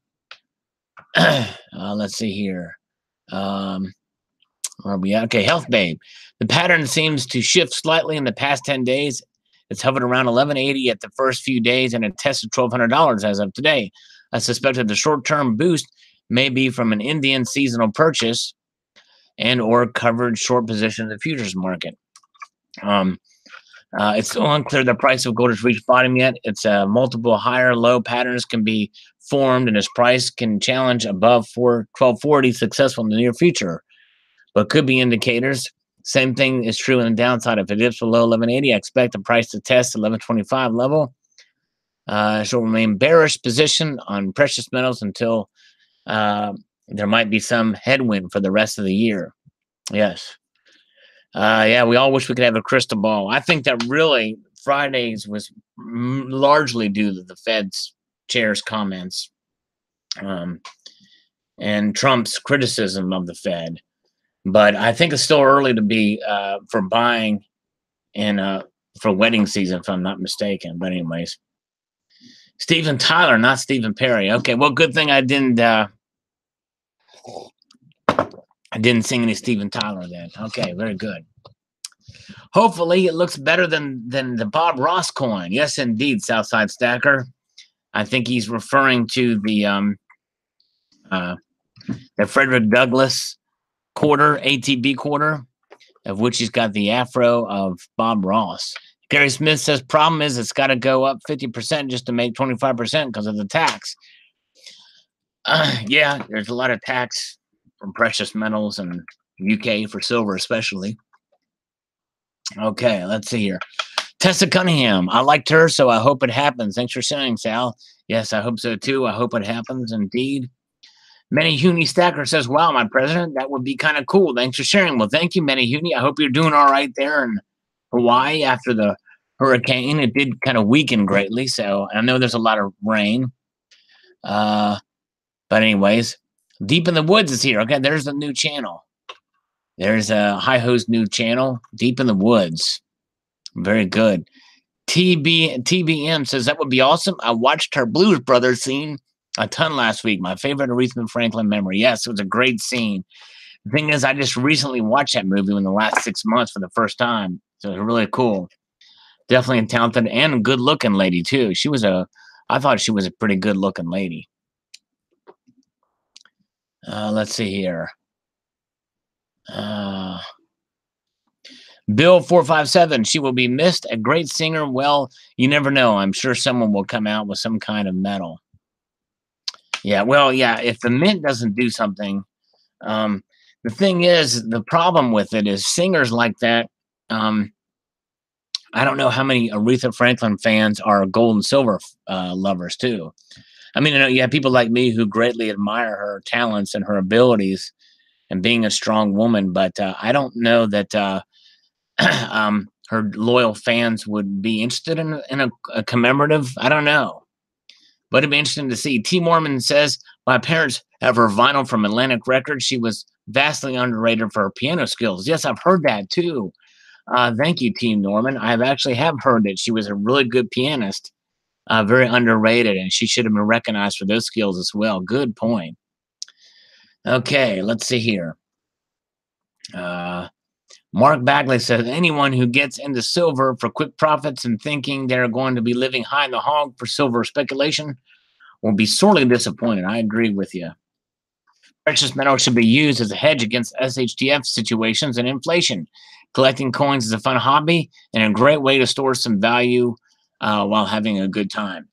Let's see here. Where are we at? Okay, Health Babe. The pattern seems to shift slightly in the past 10 days. It's hovered around 1180 at the first few days, and it tested $1,200 as of today. I suspect that the short-term boost may be from an Indian seasonal purchase and or covered short position in the futures market. It's still unclear the price of gold has reached bottom yet. It's multiple higher low patterns can be formed, and its price can challenge above 1240 successful in the near future, but could be indicators. Same thing is true in the downside. If it dips below 1180, I expect the price to test 1125 level. She'll remain bearish position on precious metals until there might be some headwind for the rest of the year. Yes. Yeah, we all wish we could have a crystal ball. I think that really Fridays was largely due to the Fed's chair's comments and Trump's criticism of the Fed. But I think it's still early to be for buying and for wedding season, if I'm not mistaken. But anyways, Steven Tyler, not Stephen Perry. Okay, well, good thing I didn't sing any Steven Tyler then. Okay, very good. Hopefully, it looks better than the Bob Ross coin. Yes, indeed, Southside Stacker. I think he's referring to the Frederick Douglass quarter, ATB quarter, of which he's got the afro of Bob Ross. Gary Smith says, problem is it's got to go up 50% just to make 25% because of the tax. Yeah, there's a lot of tax from precious metals and UK for silver especially. Okay, let's see here. Tessa Cunningham. I liked her, so I hope it happens. Thanks for saying, Sal. Yes, I hope so too. I hope it happens indeed. Manny Huney Stacker says, wow, my president, that would be kind of cool. Thanks for sharing. Well, thank you, Manny Huney. I hope you're doing all right there in Hawaii after the hurricane. It did kind of weaken greatly, so I know there's a lot of rain. But anyways, Deep in the Woods is here. Okay, there's the new channel. There's a High Ho's new channel, Deep in the Woods. Very good. TBM says that would be awesome. I watched her Blues Brothers scene a ton last week. My favorite Aretha Franklin memory. Yes, it was a great scene. The thing is, I just recently watched that movie in the last 6 months for the first time. So it was really cool. Definitely a talented and a good looking lady too. I thought she was a pretty good looking lady. Let's see here. Bill 457, she will be missed. A great singer. Well, you never know. I'm sure someone will come out with some kind of medal. Yeah, well, yeah, if the mint doesn't do something, the thing is, the problem with it is singers like that. I don't know how many Aretha Franklin fans are gold and silver lovers too. I mean, you have people like me who greatly admire her talents and her abilities and being a strong woman, but I don't know that her loyal fans would be interested in a commemorative. I don't know. But it'd be interesting to see. T. Mormon says, my parents have her vinyl from Atlantic Records. She was vastly underrated for her piano skills. Yes, I've heard that too. Thank you, T. Norman. I have heard that she was a really good pianist, very underrated, and she should have been recognized for those skills as well. Good point. Okay, let's see here. Mark Bagley says, anyone who gets into silver for quick profits and thinking they're going to be living high in the hog for silver speculation will be sorely disappointed. I agree with you. Precious metal should be used as a hedge against SHTF situations and inflation. Collecting coins is a fun hobby and a great way to store some value while having a good time.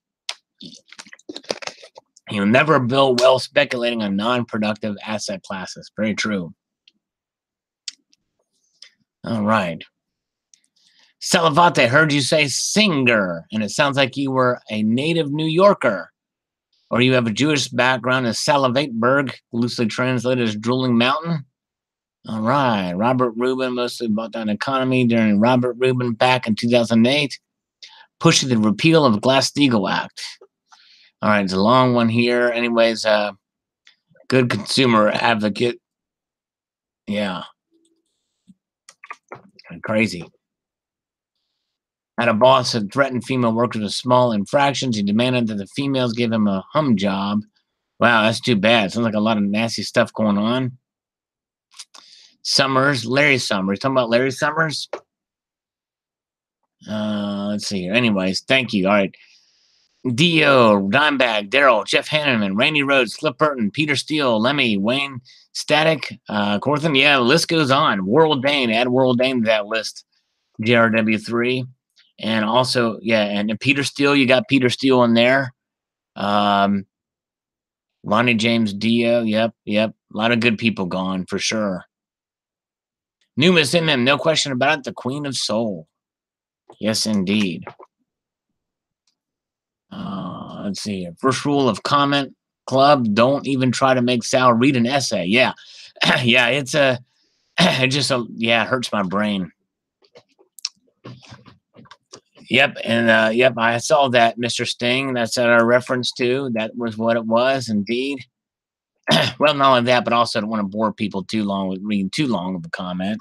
You'll never build wealth speculating on non-productive asset classes. Very true. All right. Salivate, heard you say singer, and it sounds like you were a native New Yorker. Or you have a Jewish background as Salivateberg, loosely translated as Drooling Mountain. All right. Robert Rubin mostly bought down the economy during Robert Rubin back in 2008, pushing the repeal of the Glass-Steagall Act. All right. It's a long one here. Anyways, good consumer advocate. Yeah. Crazy. Had a boss that threatened female workers with small infractions. He demanded that the females give him a hum job. Wow, that's too bad. Sounds like a lot of nasty stuff going on. Summers, Larry Summers. Talking about Larry Summers? Let's see here. Anyways, thank you. All right. Dio, Dimebag, Daryl, Jeff Hanneman, Randy Rhodes, Cliff Burton, Peter Steele, Lemmy, Wayne, Static, Corthan. Yeah, the list goes on. World Dane, add World Dane to that list. JRW3. And also, yeah, and Peter Steele, you got Peter Steele in there. Lonnie James Dio, yep. A lot of good people gone for sure. Numas MM, no question about it, the Queen of Soul. Yes, indeed. Let's see here. First rule of Comment Club, don't even try to make Sal read an essay. Yeah. Yeah, it hurts my brain. Yep, and yep, I saw that, Mr. Sting. That's what I referenced to. That was what it was, indeed. Well, not only that, but also I don't want to bore people too long with reading too long of a comment.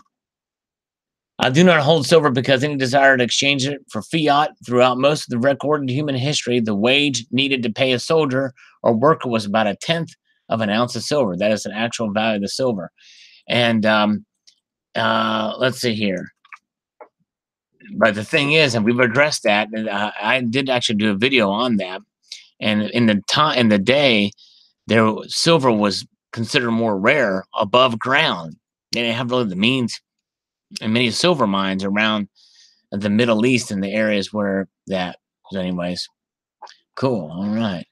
I do not hold silver because any desire to exchange it for fiat throughout most of the recorded human history, the wage needed to pay a soldier or worker was about 1/10 of an ounce of silver. That is an actual value of the silver. And let's see here. But the thing is, and we've addressed that, and I did actually do a video on that. And in the day, silver was considered more rare above ground. They didn't have really the means and many silver mines around the Middle East and the areas where that. Anyways, cool. All right.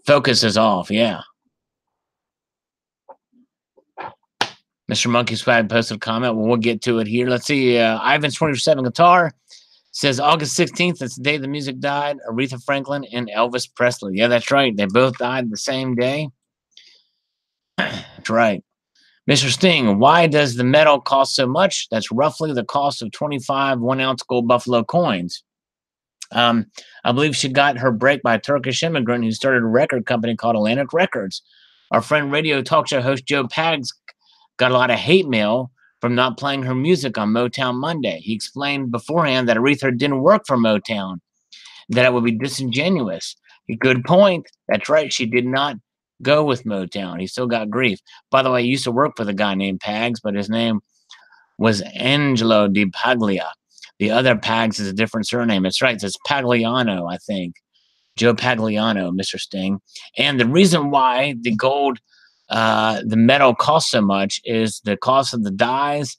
Focus is off. Yeah. Mr. Monkey Swag posted a comment. Well, we'll get to it here. Let's see. Ivan's 24/7 Guitar says August 16th. That's the day the music died. Aretha Franklin and Elvis Presley. Yeah, that's right. They both died the same day. That's right. Mr. Sting, why does the metal cost so much? That's roughly the cost of 25 1-ounce gold buffalo coins. I believe she got her break by a Turkish immigrant who started a record company called Atlantic Records. Our friend radio talk show host Joe Pags got a lot of hate mail from not playing her music on Motown Monday. He explained beforehand that Aretha didn't work for Motown, that it would be disingenuous. A good point. That's right. She did not go with Motown. He still got grief. By the way, he used to work with a guy named Pags, but his name was Angelo Di Paglia. The other Pags is a different surname. It's right. It's Pagliano, I think. Joe Pagliano, Mr. Sting. And the reason why the gold, the metal costs so much is the cost of the dyes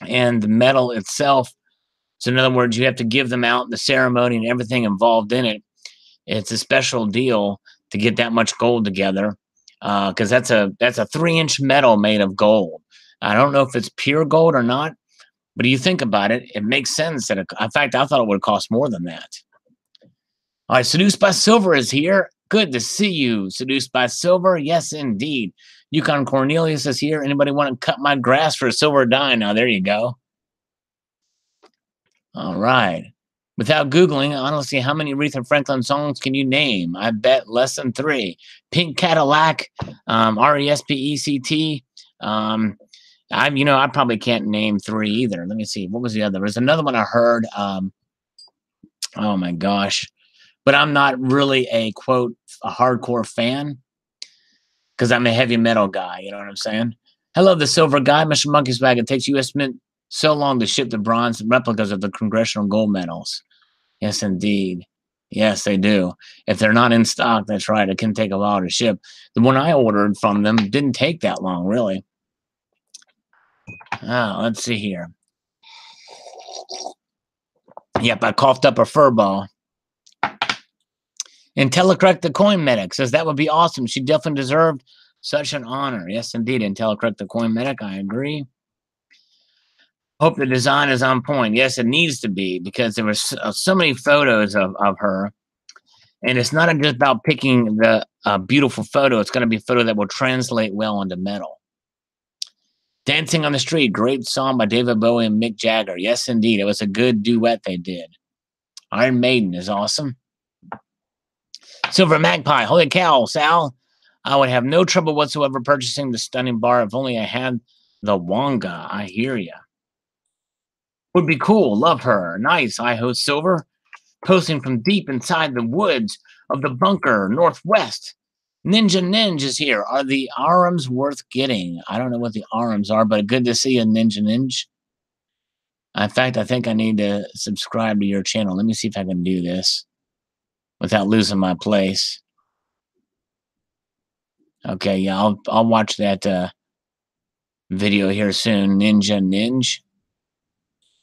and the metal itself. So in other words, you have to give them out in the ceremony and everything involved in it. It's a special deal to get that much gold together, because that's a 3-inch metal made of gold. I don't know if it's pure gold or not, but you think about it, it makes sense that in fact, I thought it would cost more than that. All right, Seduced by Silver is here. Good to see you, Seduced by Silver. Yes, indeed. Yukon Cornelius is here. Anybody want to cut my grass for a silver dime? Now, there you go. All right. Without Googling, honestly, how many Aretha Franklin songs can you name? I bet less than 3. Pink Cadillac, RESPECT. I probably can't name 3 either. Let me see. What was the other? There's another one I heard. Oh my gosh. But I'm not really a hardcore fan because I'm a heavy metal guy. You know what I'm saying? Hello, the silver guy, Mr. Monkey's Bag. It takes U.S. Mint so long to ship the bronze replicas of the congressional gold medals. Yes, indeed. Yes, they do. If they're not in stock, that's right. It can take a while to ship. The one I ordered from them didn't take that long, really. Let's see here. Yep, I coughed up a fur ball. IntelliCorrect the Coin Medic says that would be awesome. She definitely deserved such an honor. Yes, indeed. IntelliCorrect the Coin Medic. I agree. Hope the design is on point. Yes, it needs to be, because there were so many photos of her. And it's not just about picking the beautiful photo. It's going to be a photo that will translate well into metal. Dancing on the Street. Great song by David Bowie and Mick Jagger. Yes, indeed. It was a good duet they did. Iron Maiden is awesome. Silver Magpie. Holy cow, Sal. I would have no trouble whatsoever purchasing the stunning bar if only I had the Wonga. I hear ya. Would be cool. Love her. Nice. I host Silver. Posting from deep inside the woods of the bunker northwest. Ninja is here. Are the arms worth getting? I don't know what the arms are, but good to see you, Ninja. In fact, I think I need to subscribe to your channel. Let me see if I can do this without losing my place. Okay, yeah, I'll watch that video here soon. Ninja.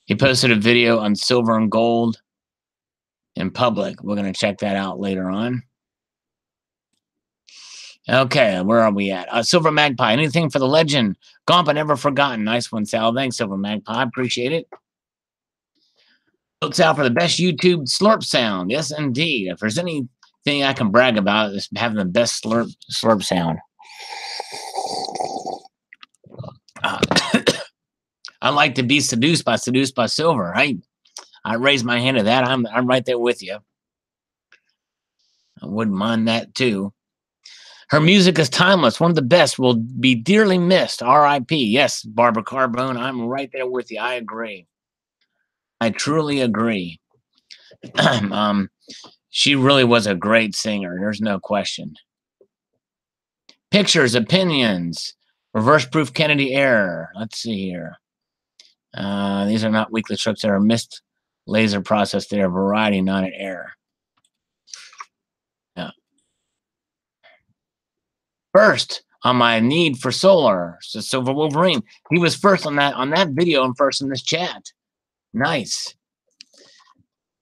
He posted a video on silver and gold in public. We're going to check that out later on. Okay, where are we at? Silver Magpie. Anything for the legend? Gompa Never Forgotten. Nice one, Sal. Thanks, Silver Magpie. Appreciate it. Looks out for the best YouTube slurp sound. Yes, indeed. If there's anything I can brag about, it's having the best slurp sound. I like to be seduced by Silver. I raise my hand to that. I'm right there with you. I wouldn't mind that too. Her music is timeless. One of the best. Will be dearly missed. R.I.P. Yes, Barbara Carbone. I'm right there with you. I agree. I truly agree. She really was a great singer. There's no question. Pictures, opinions, reverse proof Kennedy error. Let's see here. These are not weekly strips that are missed laser process. They are variety, not an error. Yeah. First on my need for solar. So Silver Wolverine. He was first on that video and first in this chat. Nice.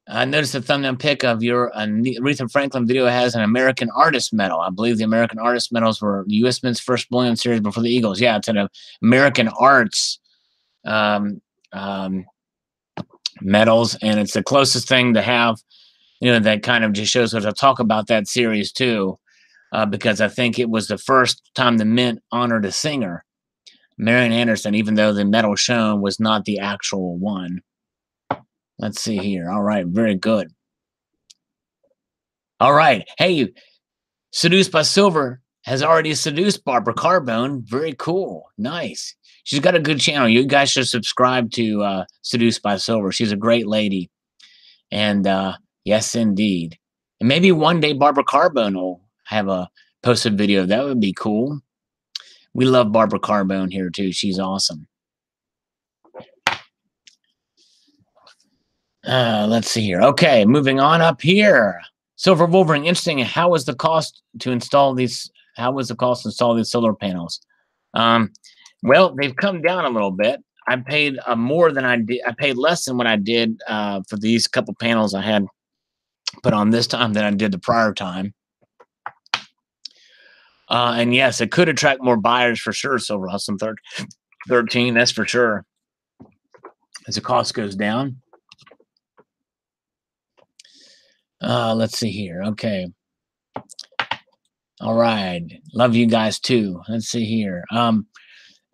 I noticed the thumbnail pic of your Aretha Franklin video has an American Artist medal. I believe the American Artist medals were the U.S. Mint's first bullion series before the Eagles. Yeah, it's an American Arts medals, and it's the closest thing to have, that kind of just shows us. I'll talk about that series too, because I think it was the first time the Mint honored a singer, Marian Anderson, even though the medal shown was not the actual one. Let's see here. All right, very good. All right. Hey, Seduced by Silver has already seduced Barbara Carbone. Very cool. Nice. She's got a good channel. You guys should subscribe to Seduced by Silver. She's a great lady. And yes, indeed. And maybe one day Barbara Carbone will have a posted video. That would be cool. We love Barbara Carbone here too. She's awesome. Let's see here. Okay, moving on up here. Silver Wolverine, interesting. How was the cost to install these? How was the cost to install these solar panels? Well, they've come down a little bit. I paid more than I did. I paid less than what I did for these couple panels I had put on this time than I did the prior time. And yes, it could attract more buyers for sure. Silver Hustle 13, that's for sure. As the cost goes down. Let's see here. Okay. All right. Love you guys too. Let's see here.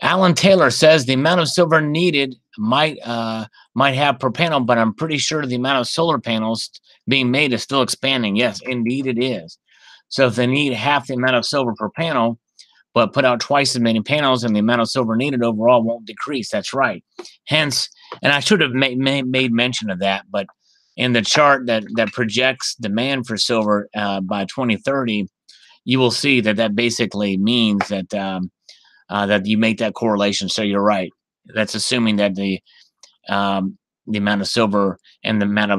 Alan Taylor says the amount of silver needed might have per panel, but I'm pretty sure the amount of solar panels being made is still expanding. Yes, indeed it is. So if they need half the amount of silver per panel, but put out twice as many panels, and the amount of silver needed overall won't decrease. That's right. Hence, and I should have made mention of that, but in the chart that projects demand for silver by 2030, you will see that basically means that that you make that correlation. So you're right. That's assuming that the amount of silver and the amount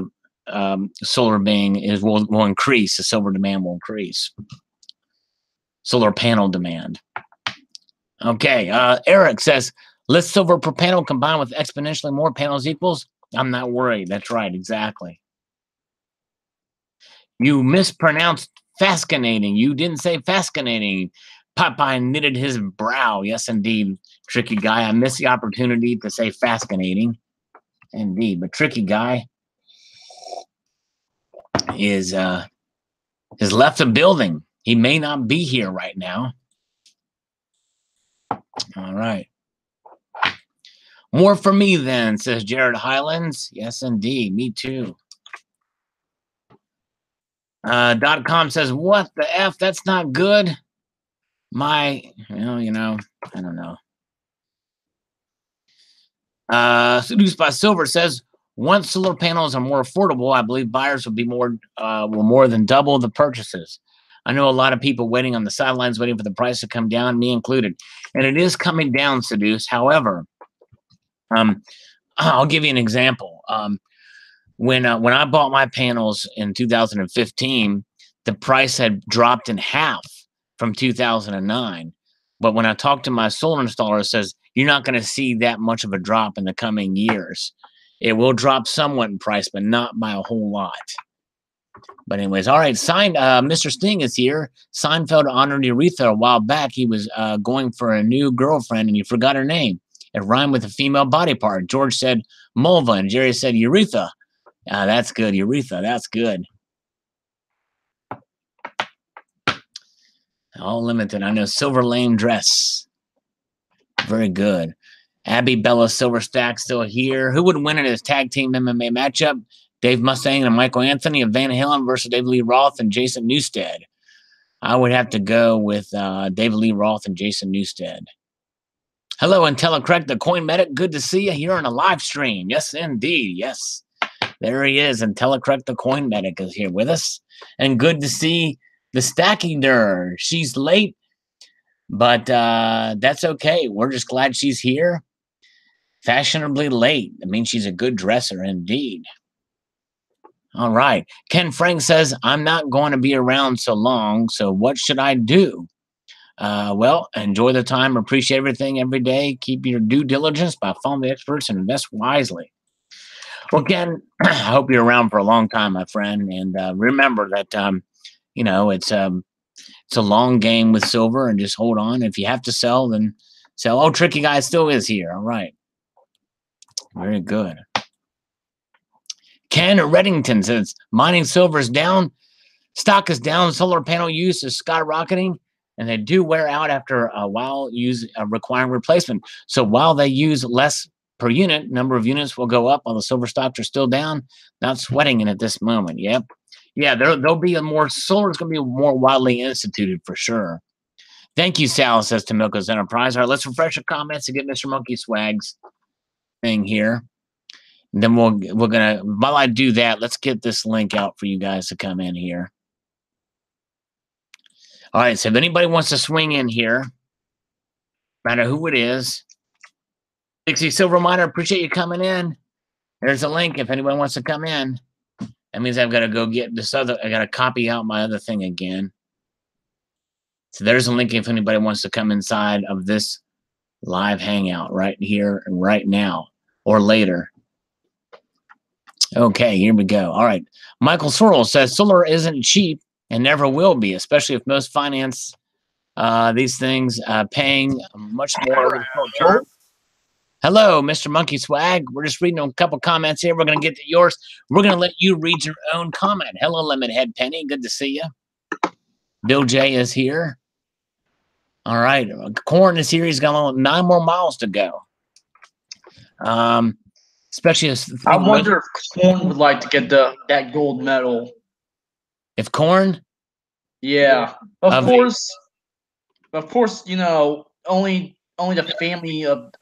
of solar being will increase. The silver demand will increase. Solar panel demand. Okay. Eric says, less silver per panel combined with exponentially more panels equals. I'm not worried. That's right. Exactly. You mispronounced fascinating. You didn't say fascinating. Popeye knitted his brow. Yes, indeed, Tricky Guy. I missed the opportunity to say fascinating. Indeed, but Tricky Guy is has left the building. He may not be here right now. All right. More for me then, says Jared Highlands. Yes, indeed. Me too. .com says, what the F? That's not good. I don't know. Seduced by Silver says, once solar panels are more affordable, I believe buyers will be will more than double the purchases. I know a lot of people waiting on the sidelines, waiting for the price to come down, me included. And it is coming down, Seduced. However, I'll give you an example. When I bought my panels in 2015, the price had dropped in half from 2009. But when I talked to my solar installer, it says, you're not going to see that much of a drop in the coming years. It will drop somewhat in price, but not by a whole lot. But anyways, all right, Mr. Sting is here. Seinfeld honored Aretha a while back. He was going for a new girlfriend, and he forgot her name. It rhymed with a female body part. George said Mulva, and Jerry said Aretha. That's good, Aretha. That's good. All limited. I know Silver Lane Dress. Very good. Abby Bella Silverstack still here. Who would win in his tag team MMA matchup? Dave Mustang and Michael Anthony of Van Halen versus David Lee Roth and Jason Newsted. I would have to go with David Lee Roth and Jason Newsted. Hello, IntelliCorrect, the Coin Medic. Good to see you here on a live stream. Yes, indeed. Yes. There he is. IntelliCorrect, the Coin Medic is here with us. And good to see the Stacking Nerd. She's late, but that's okay. We're just glad she's here. Fashionably late. I mean, she's a good dresser indeed. All right. Ken Frank says, I'm not going to be around so long, so what should I do? Well, enjoy the time, appreciate everything every day. Keep your due diligence by following the experts and invest wisely. Well, Ken, I hope you're around for a long time, my friend. And remember that, it's a long game with silver, and just hold on. If you have to sell, then sell. Oh, Tricky Guy still is here. All right. Very good. Ken Reddington says, mining silver is down. Stock is down. Solar panel use is skyrocketing, and they do wear out after a while, requiring replacement. So while they use less per unit, number of units will go up while the silver stocks are still down. Not sweating it at this moment. Yep. Yeah, there'll be solar is going to be more widely instituted for sure. Thank you, Sal, says Tomilko's Enterprise. All right, let's refresh the comments and get Mr. Monkey Swag's thing here. And then we're gonna, while I do that, let's get this link out for you guys to come in here. All right, so if anybody wants to swing in here, no matter who it is, 60 Silver Miner, appreciate you coming in. There's a link if anyone wants to come in. That means I've got to go get this other, I got to copy out my other thing again. So there's a link if anybody wants to come inside of this live hangout right here and right now or later. Okay, here we go. All right. Michael Sorrell says solar isn't cheap and never will be, especially if most finance these things paying much more over the short term. Hello, Mr. Monkey Swag. We're just reading a couple comments here. We're going to get to yours. We're going to let you read your own comment. Hello, Lemon Head Penny. Good to see you. Bill J is here. All right. Corn is here. He's got 9 more miles to go. Especially as I wonder if Corn would like to get that gold medal. If Corn? Yeah. Of course, you know, only the family of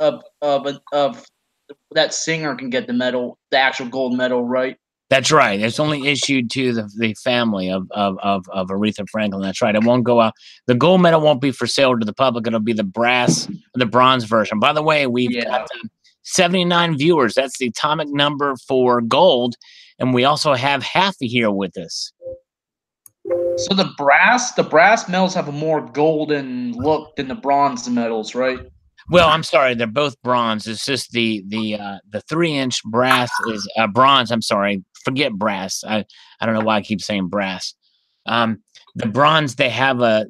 that singer can get the medal, the actual gold medal, right? That's right. It's only issued to the family of Aretha Franklin. That's right. It won't go out. The gold medal won't be for sale to the public. It'll be the bronze version. By the way, we've got 79 viewers. That's the atomic number for gold. And we also have Haffy here with us. So the brass medals have a more golden look than the bronze medals, right? Well, I'm sorry, they're both bronze. It's just the 3-inch brass is bronze. I'm sorry, forget brass. I don't know why I keep saying brass. The bronze they have a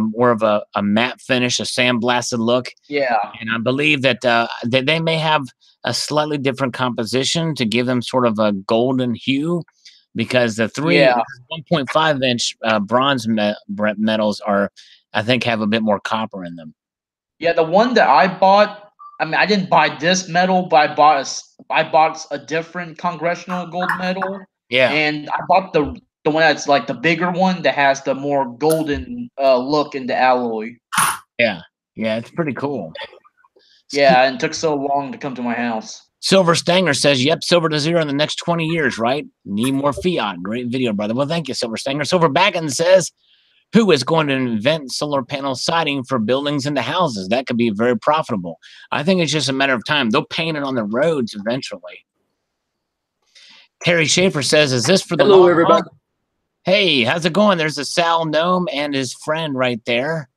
more of a matte finish, a sandblasted look. Yeah, and I believe that they may have a slightly different composition to give them sort of a golden hue. Because the 1.5-inch bronze metals are, I think, have a bit more copper in them. Yeah, the one that I bought, I mean, I didn't buy this medal, but I bought a different congressional gold medal. Yeah, and I bought the one that's like the bigger one that has the more golden look in the alloy. Yeah, it's pretty cool. Yeah, and it took so long to come to my house. Silver Stanger says, yep, silver to zero in the next 20 years, right? Need more fiat. Great video, brother. Well, thank you, Silver Stanger. Silver Baggin says, who is going to invent solar panel siding for buildings into houses? That could be very profitable. I think it's just a matter of time. They'll paint it on the roads eventually. Terry Schaefer says, is this for the Hello, everybody. Hey, how's it going? There's a Sal Gnome and his friend right there.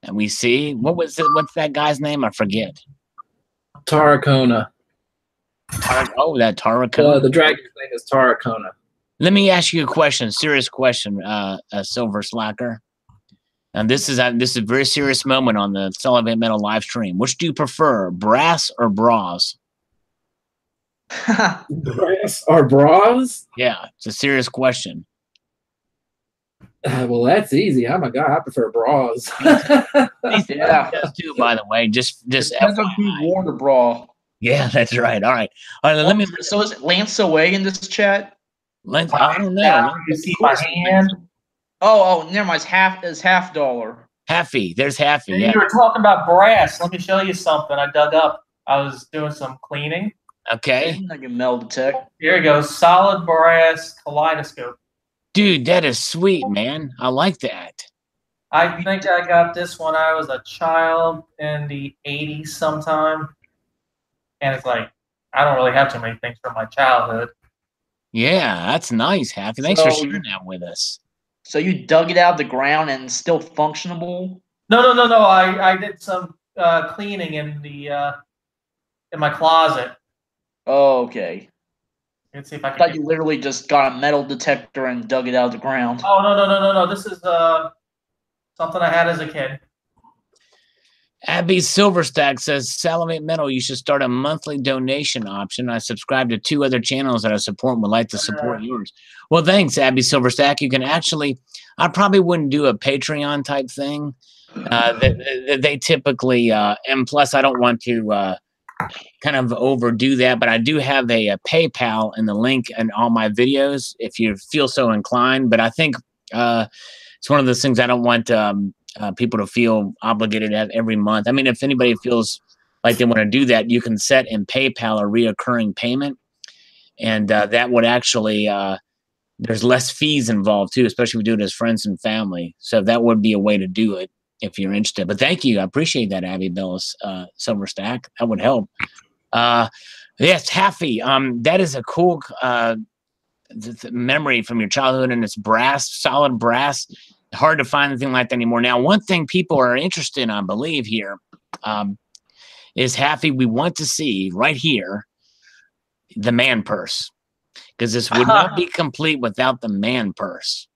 And we see, what's that guy's name? I forget. Tarracona. That Tarracona. The dragon's name is Tarracona. Let me ask you a question, serious question, Silver Slacker. And this is a very serious moment on the Salivate Metal live stream. Which do you prefer, brass or bras? Brass or bras? Yeah, it's a serious question. Well, that's easy. Oh my god, I prefer bras. Yeah, too. By the way, just depends on who wore the bra. Yeah, that's right. All right. Let me. So is Lance away in this chat? Lance, I don't know. You see my hand? Oh, never mind. It's half dollar. Haffy. There's Haffy. You were talking about brass. Let me show you something I dug up. I was doing some cleaning. Okay. I can metal detect. Here we go. Solid brass kaleidoscope. Dude, that is sweet, man. I like that. I think I got this when I was a child in the 80s sometime. And it's like, I don't really have too many things from my childhood. Yeah, that's nice, Haffy. Thanks for sharing that with us. So you dug it out of the ground and it's still functionable? No. I did some cleaning in my closet. Oh, okay. Let's see if I can. I thought you literally just got a metal detector and dug it out of the ground. Oh, no. This is something I had as a kid. Abby Silverstack says, Salivate Metal, you should start a monthly donation option. I subscribe to 2 other channels that I support and would like to support yours. Well, thanks, Abby Silverstack. You can actually, I probably wouldn't do a Patreon type thing. They typically, and plus I don't want to kind of overdo that, but I do have a PayPal in the link in all my videos if you feel so inclined. But I think it's one of those things I don't want people to feel obligated at every month. I mean, if anybody feels like they want to do that, you can set in PayPal a reoccurring payment, and that would actually there's less fees involved too, especially if we do it as friends and family. So that would be a way to do it if you're interested. But thank you, I appreciate that, Abby Bellis, Silver Stack. That would help. Yes, Haffy. That is a cool memory from your childhood, and it's brass, solid brass. Hard to find anything like that anymore. Now, one thing people are interested in, I believe, here is Haffy. We want to see right here the man purse, because this would not be complete without the man purse.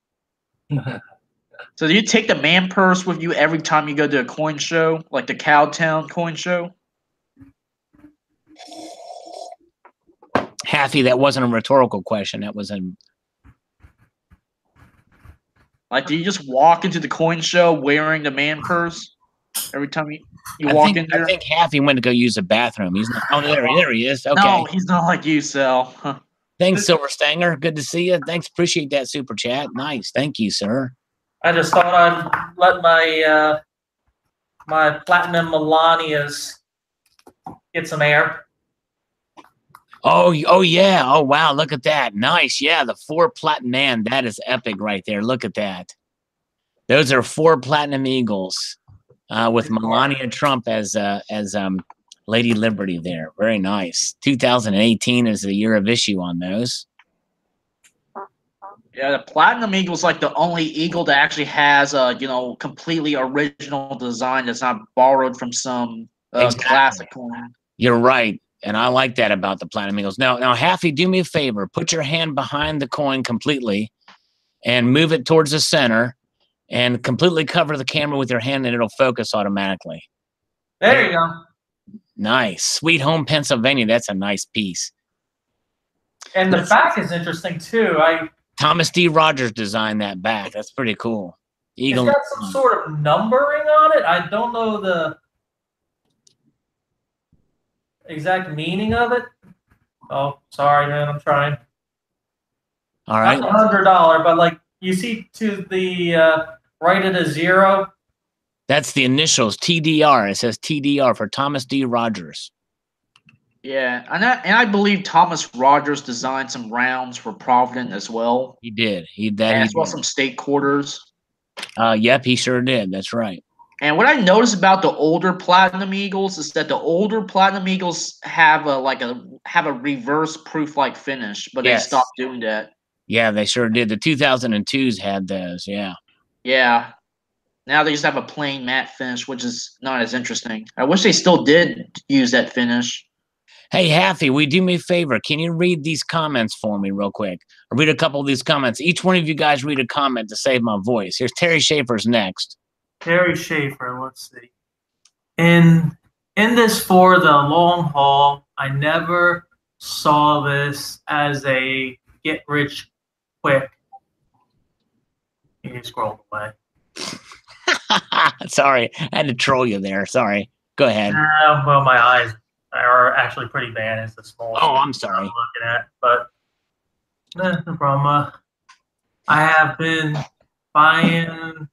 So do you take the man purse with you every time you go to a coin show, like the Cowtown coin show? Haffy, that wasn't a rhetorical question. That was a... Like, do you just walk into the coin show wearing the man purse every time you walk in there? I think Haffy went to go use the bathroom. He's not... Oh, there he is. Okay. No, he's not like you, Sal. Thanks, Silver Stanger. Good to see you. Thanks. Appreciate that super chat. Nice. Thank you, sir. I just thought I'd let my my platinum Melanias get some air. Oh yeah. Oh wow. Look at that. Nice. Yeah, the 4 platinum, man. That is epic right there. Look at that. Those are 4 platinum eagles with Melania Trump as Lady Liberty there. Very nice. 2018 is the year of issue on those. Yeah, the Platinum Eagle's like the only eagle that actually has a completely original design that's not borrowed from some classic coin. You're right, and I like that about the Platinum Eagles. Now, Haffy, do me a favor. Put your hand behind the coin completely, and move it towards the center, and completely cover the camera with your hand, and it'll focus automatically. There you go. Nice, Sweet Home, Pennsylvania. That's a nice piece. And the back is interesting too. Thomas D. Rogers designed that back. That's pretty cool. Eagle. It's got some sort of numbering on it. I don't know the exact meaning of it. Oh, sorry, man. I'm trying. All right. That's $100, but like you see to the right of the 0. That's the initials, TDR. It says TDR for Thomas D. Rogers. Yeah, and I believe Thomas Rogers designed some rounds for Provident as well. He did. As well some state quarters. Yep, he sure did. That's right. And what I noticed about the older Platinum Eagles is that the older Platinum Eagles have a reverse proof-like finish, but they stopped doing that. Yeah, they sure did. The 2002s had those. Yeah. Yeah. Now they just have a plain matte finish, which is not as interesting. I wish they still did use that finish. Hey, Haffy, will you do me a favor? Can you read these comments for me real quick? Or read a couple of these comments. Each one of you guys read a comment to save my voice. Here's Terry Schaefer's next. Terry Schaefer, let's see. In this for the long haul, I never saw this as a get rich quick. You scrolled away. Sorry, I had to troll you there. Sorry. Go ahead. Well, my eyes are actually pretty bad. It's the smallest. Oh, I'm sorry. I'm looking at, but no problem. I have been buying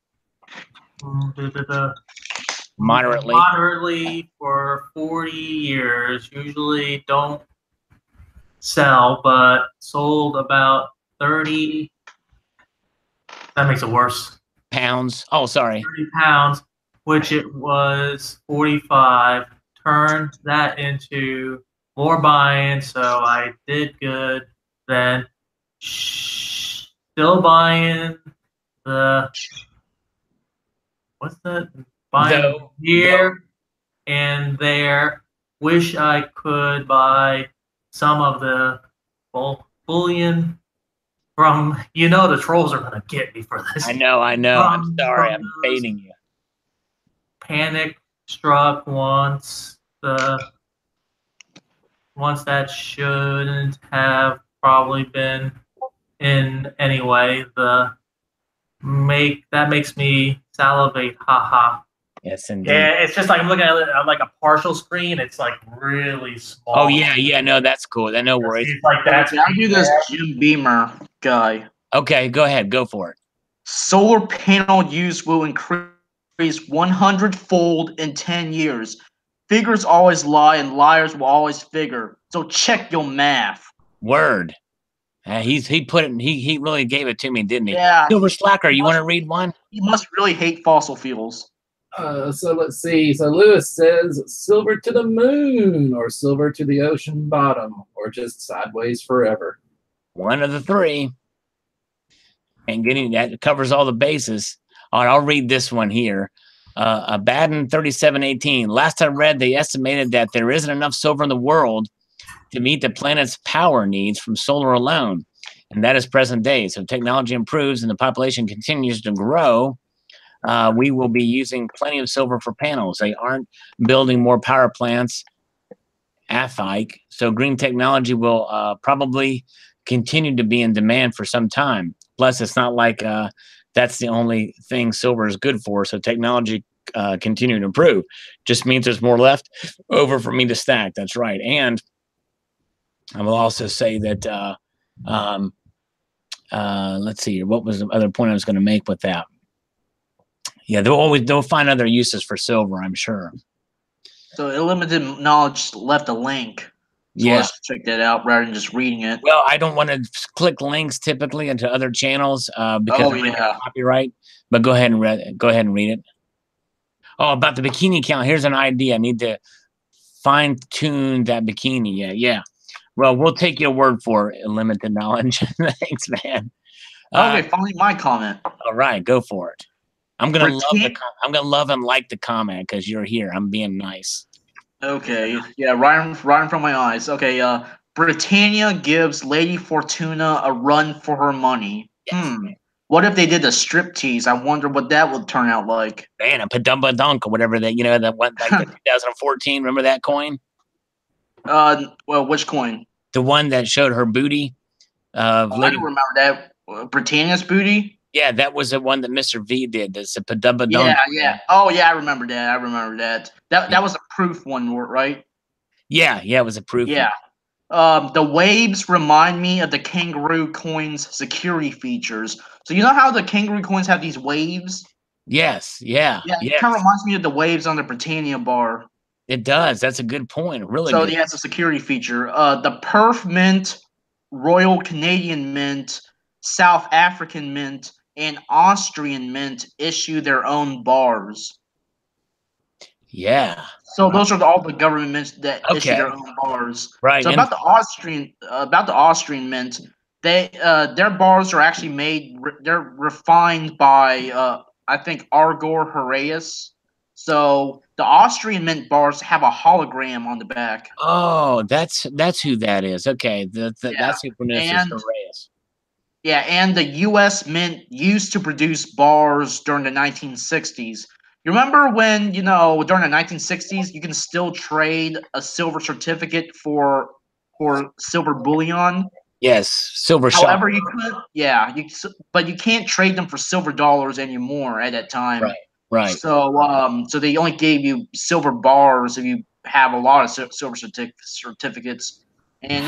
moderately for 40 years. Usually don't sell, but sold about 30. That makes it worse. Pounds. Oh, sorry. 30 pounds, which it was 45. Turned that into more buying, so I did good. Then still buying the buying here and there. Wish I could buy some of the bullion from the trolls are gonna get me for this. I know. I'm sorry. I'm baiting you. Panic struck once. Once that shouldn't have probably been in anyway. That makes me salivate. Haha. Yes, indeed. Yeah, it's just like I'm looking at it on like a partial screen. It's like really small. Oh yeah. No, that's cool. No worries. It's like that. I do this Jim Beamer guy. Okay, go ahead. Go for it. Solar panel use will increase increase 100-fold in 10 years. Figures always lie, and liars will always figure. So check your math. Word. He put it. He really gave it to me, didn't he? Yeah. Silver Slacker. You want to read one? You must really hate fossil fuels. So let's see. So Lewis says silver to the moon, or silver to the ocean bottom, or just sideways forever. One of the three. And getting that covers all the bases. All right, I'll read this one here. Baden 3718. Last I read, they estimated that there isn't enough silver in the world to meet the planet's power needs from solar alone. And that is present day. So technology improves and the population continues to grow. We will be using plenty of silver for panels. They aren't building more power plants. AFIC. So green technology will probably continue to be in demand for some time. Plus, it's not like that's the only thing silver is good for. So technology continue to improve. Just means there's more left over for me to stack. That's right. And I will also say that, let's see, what was the other point I was going to make with that? Yeah, they'll find other uses for silver, I'm sure. So Limited Knowledge left a link. So Yeah. let's check that out rather than just reading it. Well, I don't want to click links typically into other channels because of copyright. But go ahead and read it. Oh, about the bikini count. Here's an idea. I need to fine tune that bikini. Yeah. Well, we'll take your word for it. Limited Knowledge. Thanks, man. Okay, finally my comment. All right, go for it. I'm gonna love and like the comment because you're here. I'm being nice. Okay, yeah, right from my eyes. Okay, Britannia gives Lady Fortuna a run for her money. Yes. What if they did a striptease? I wonder what that would turn out like. Man, a padumba dunk or whatever that that one like the 2014. Remember that coin? Well, which coin? The one that showed her booty. I don't remember that. Britannia's booty. Yeah, that was the one that Mr. V did. That's a padumba dunk. Yeah. Oh yeah, I remember that. That was a proof one, right? Yeah, it was a proof. Yeah. The waves remind me of the kangaroo coins security features. So you know how the kangaroo coins have these waves? Yes. Yeah. It kind of reminds me of the waves on the Britannia bar. It does. That's a good point. Really. So good. it has a security feature. The Perth Mint, Royal Canadian Mint, South African Mint, and Austrian Mint issue their own bars. Yeah. So those are all the government mints that issue their own bars. Right. So about the Austrian Mint, their bars are actually made. They're refined by I think Argor Heraeus. So the Austrian Mint bars have a hologram on the back. Oh, that's who that is. Okay, that's who pronounces Heraeus. Yeah, and the U.S. Mint used to produce bars during the 1960s. You remember when, during the 1960s, you can still trade a silver certificate for silver bullion? Yes, silver shop. However, you could, but you can't trade them for silver dollars anymore at that time. Right. So they only gave you silver bars if you have a lot of silver certificates. And,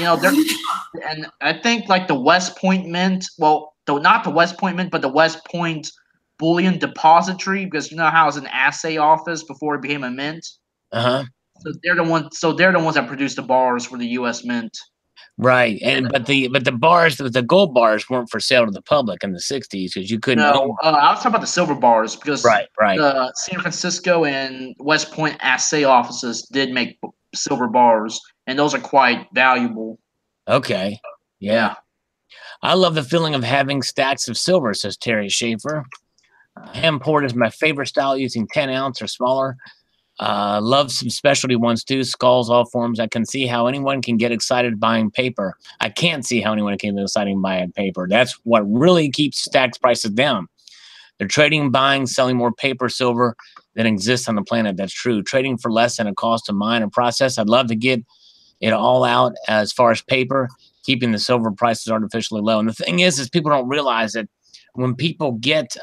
and I think like the West Point Mint, well, though not the West Point Mint, but the West Point Bullion Depository, because you know how it was an assay office before it became a mint. So they're the ones that produce the bars for the U.S. Mint. Right, but the bars, the gold bars weren't for sale to the public in the 60s because you couldn't. No, I was talking about the silver bars because right. The San Francisco and West Point assay offices did make silver bars, and those are quite valuable. Okay, yeah. I love the feeling of having stacks of silver, says Terry Schaefer. Hand poured is my favorite style, using 10 ounce or smaller. Love some specialty ones too, skulls, all forms. I can see how anyone can get excited buying paper. I can't see how anyone can get excited buying paper. That's what really keeps stacks prices down. They're trading, buying, selling more paper, silver than exists on the planet. That's true. Trading for less than it costs to mine and process. I'd love to get it all out as far as paper, keeping the silver prices artificially low. And the thing is people don't realize that when people get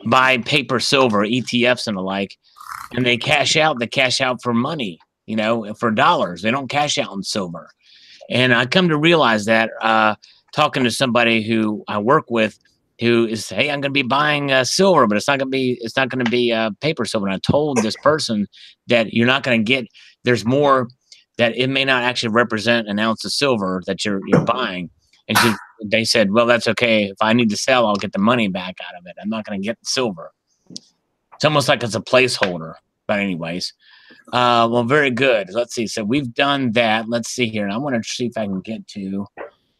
buy paper, silver, ETFs and the like, and they cash out for money, for dollars. They don't cash out in silver. And I come to realize that talking to somebody who I work with, who is, hey, I'm going to be buying silver, but it's not going to be paper silver. And I told this person that you're not going to get. There's more, that it may not actually represent an ounce of silver that you're buying. And they said, well, that's okay. If I need to sell, I'll get the money back out of it. I'm not going to get the silver. It's almost like it's a placeholder. But anyways, well, very good. Let's see. So we've done that. Let's see here. And I want to see if I can get to,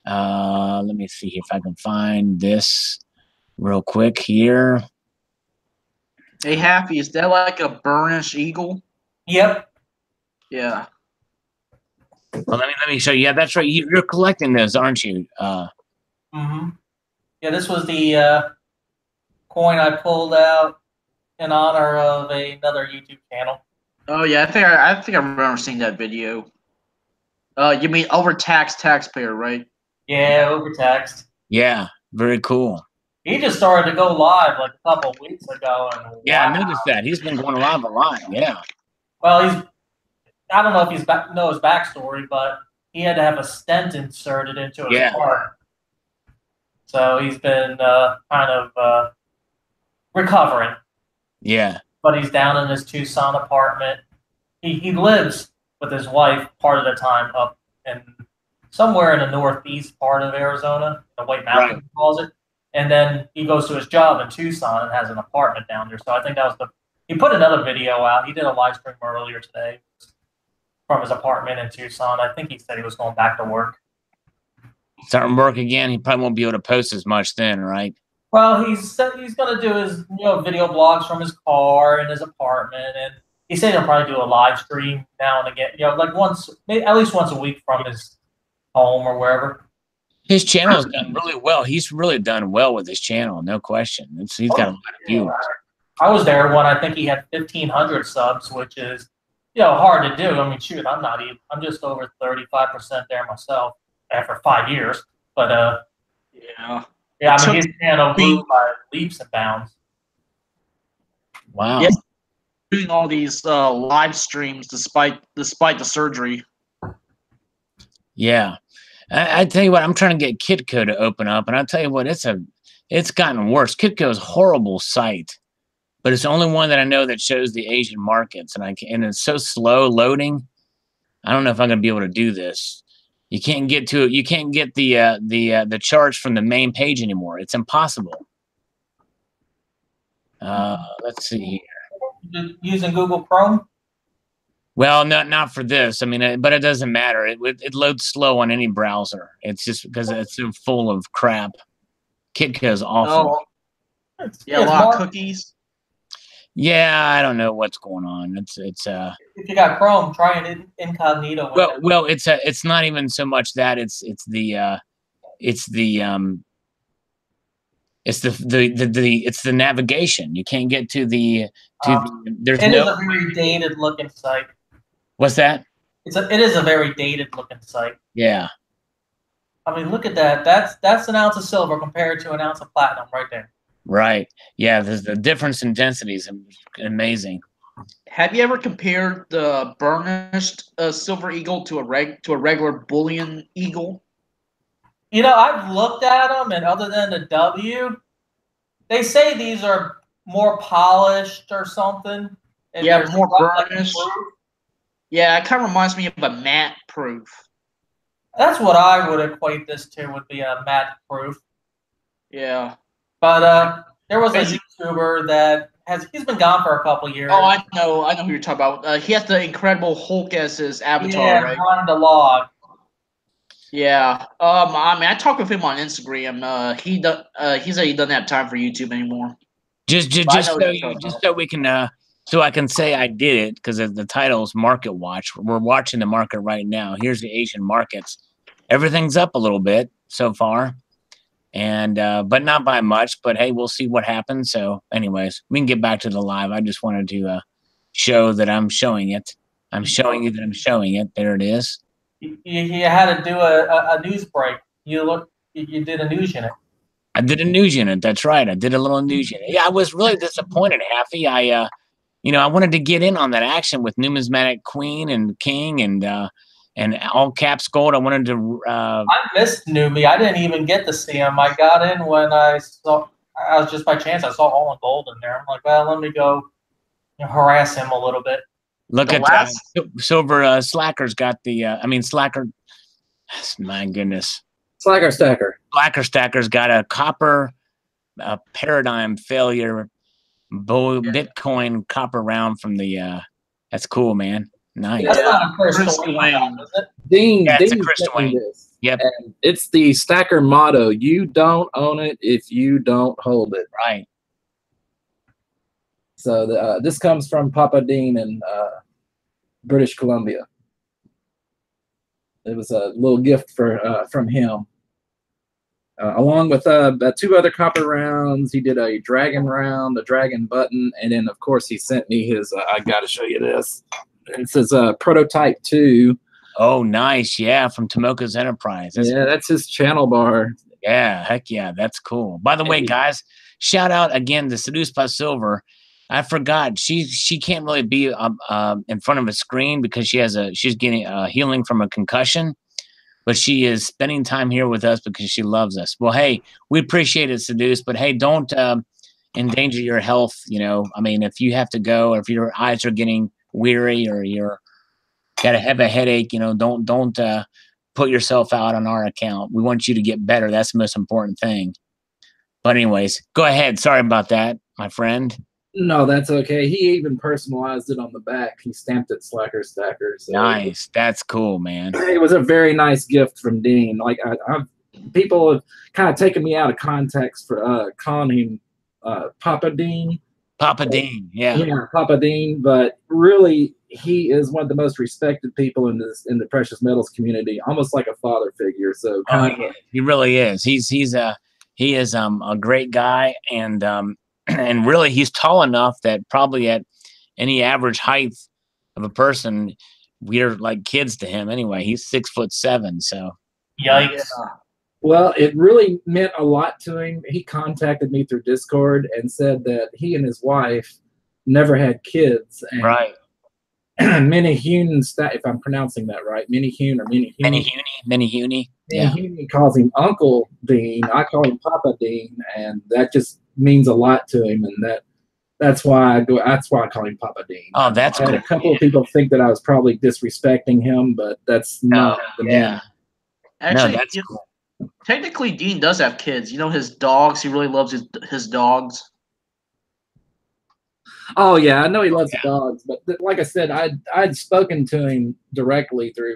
let me see if I can find this real quick here. Hey, Happy, is that like a burnished eagle? Yep. Yeah. Well, let me show you. Yeah, that's right. You're collecting those, aren't you? Mm-hmm. Yeah, this was the coin I pulled out in honor of another YouTube channel. Oh yeah, I think I remember seeing that video. You mean overtaxed taxpayer, right? Yeah, overtaxed. Yeah, very cool. He just started to go live like a couple of weeks ago, and Yeah, wow. I noticed that. He's been going live a lot. Yeah. Well, I don't know if he's know his backstory, but he had to have a stent inserted into his heart. So he's been kind of recovering. Yeah. But he's down in his Tucson apartment. He lives with his wife part of the time up in somewhere in the northeast part of Arizona, the White Mountains, he calls it. And then he goes to his job in Tucson and has an apartment down there. So I think that was he put another video out. He did a live stream earlier today from his apartment in Tucson. I think he said he was going back to work. Starting work again. He probably won't be able to post as much then, right? Well, he's going to do his video blogs from his car and his apartment, and he said he'll probably do a live stream now and again. Like at least once a week from his home or wherever. His channel's done really well. He's really done well with his channel, no question. He's got a lot of viewers. I was there when I think he had 1,500 subs, which is hard to do. I mean, shoot, I'm just over 35% there myself after 5 years. But yeah, I mean, his channel grew by leaps and bounds. Wow. Yeah, doing all these live streams despite the surgery. Yeah. I tell you what, I'm trying to get Kitco to open up, and I'll tell you what, it's gotten worse. Kitco is a horrible site, but it's the only one that I know that shows the Asian markets, and it's so slow loading. I don't know if I'm going to be able to do this. You can't get to it. You can't get the charts from the main page anymore. It's impossible. Let's see here. Using Google Chrome? Well, not for this. I mean, but it doesn't matter. It loads slow on any browser. It's just because it's so full of crap. Kitco is awful. Oh, yeah, a lot of cookies. Yeah, I don't know what's going on. It's if you got Chrome, try an incognito. Well, it's not even so much that it's the navigation. You can't get to the there's it is a very dated looking site. What's that? It is a very dated looking site. Yeah. I mean, look at that. That's an ounce of silver compared to an ounce of platinum right there. Right. Yeah, there's the difference in density is amazing. Have you ever compared the burnished silver eagle to a regular bullion eagle? I've looked at them, and other than the W, they say these are more polished or something. Yeah, more burnished. Yeah, it kind of reminds me of a matte proof. That's what I would equate this to, would be a matte proof. Yeah. But there was a YouTuber that he's been gone for a couple of years. Oh, I know who you're talking about. He has the Incredible Hulk as his avatar, right? Running the log. Yeah. I mean, I talked with him on Instagram. He said he doesn't have time for YouTube anymore. Just so we can so I can say I did it, because the title is Market Watch. We're watching the market right now. Here's the Asian markets. Everything's up a little bit so far, and but not by much. But hey, we'll see what happens. So, anyways, we can get back to the live. I just wanted to show that I'm showing it. I'm showing you that I'm showing it. There it is. You had to do a news break. You did a news unit. I did a news unit. That's right. I did a little news unit. Yeah, I was really disappointed, Happy. I wanted to get in on that action with Numismatic Queen and King and all caps gold. I wanted to. I missed Numi. I didn't even get to see him. I got in when I saw I was just by chance. I saw all in gold in there. I'm like, well, let me go harass him a little bit. Look The at last- Silver Slacker's got the. I mean, Slacker. My goodness. Slacker Stacker. Slacker Stacker's got a copper paradigm failure Bitcoin copper round from the. That's cool, man. Nice. That's not a crystal Crystal wing, is it? Dean, Yeah, it's a Dean crystal sent me wing. this. Yep. And it's the Stacker motto: "You don't own it if you don't hold it." Right. So this comes from Papa Dean in British Columbia. It was a little gift from him. Along with 2 other copper rounds, he did a dragon round, a dragon button, and then of course he sent me his. I got to show you this. It says Prototype 2. Oh, nice. Yeah, from Tomoka's Enterprise. That's his channel bar. Yeah, heck yeah, that's cool. By the way, guys, shout out again to Seduced by Silver. I forgot she can't really be in front of a screen because she's getting healing from a concussion, but she is spending time here with us because she loves us. Well, hey, we appreciate it, Seduced, but hey, don't endanger your health. I mean, if you have to go, or if your eyes are getting weary, or you're got to have a headache, don't put yourself out on our account. We want you to get better. That's the most important thing. But anyways, go ahead. Sorry about that, my friend. No, that's okay. He even personalized it on the back. He stamped it Slacker Stacker. So Nice. That's cool, man. it was a very nice gift from Dean. Like people have kind of taken me out of context for calling him Papa Dean. Papa Dean, yeah, Papa Dean. But really, he is one of the most respected people in the precious metals community, almost like a father figure. So he really is. He is a great guy, and and really he's tall enough that probably at any average height of a person, we're like kids to him. Anyway, he's 6'7", so Yikes. Yeah. Well, it really meant a lot to him. He contacted me through Discord and said that he and his wife never had kids. And right. Minihune, if I'm pronouncing that right, Minihune or Minihune. Minihune. Yeah. Minihune calls him Uncle Dean. I call him Papa Dean, and that just means a lot to him. And that's why I call him Papa Dean. Oh, that's I had cool. a couple of people think that I was probably disrespecting him, but that's not the man. Actually, that's cool. Technically, Dean does have kids. His dogs. He really loves his dogs. Oh yeah, I know he loves dogs, but like I said, I'd spoken to him directly through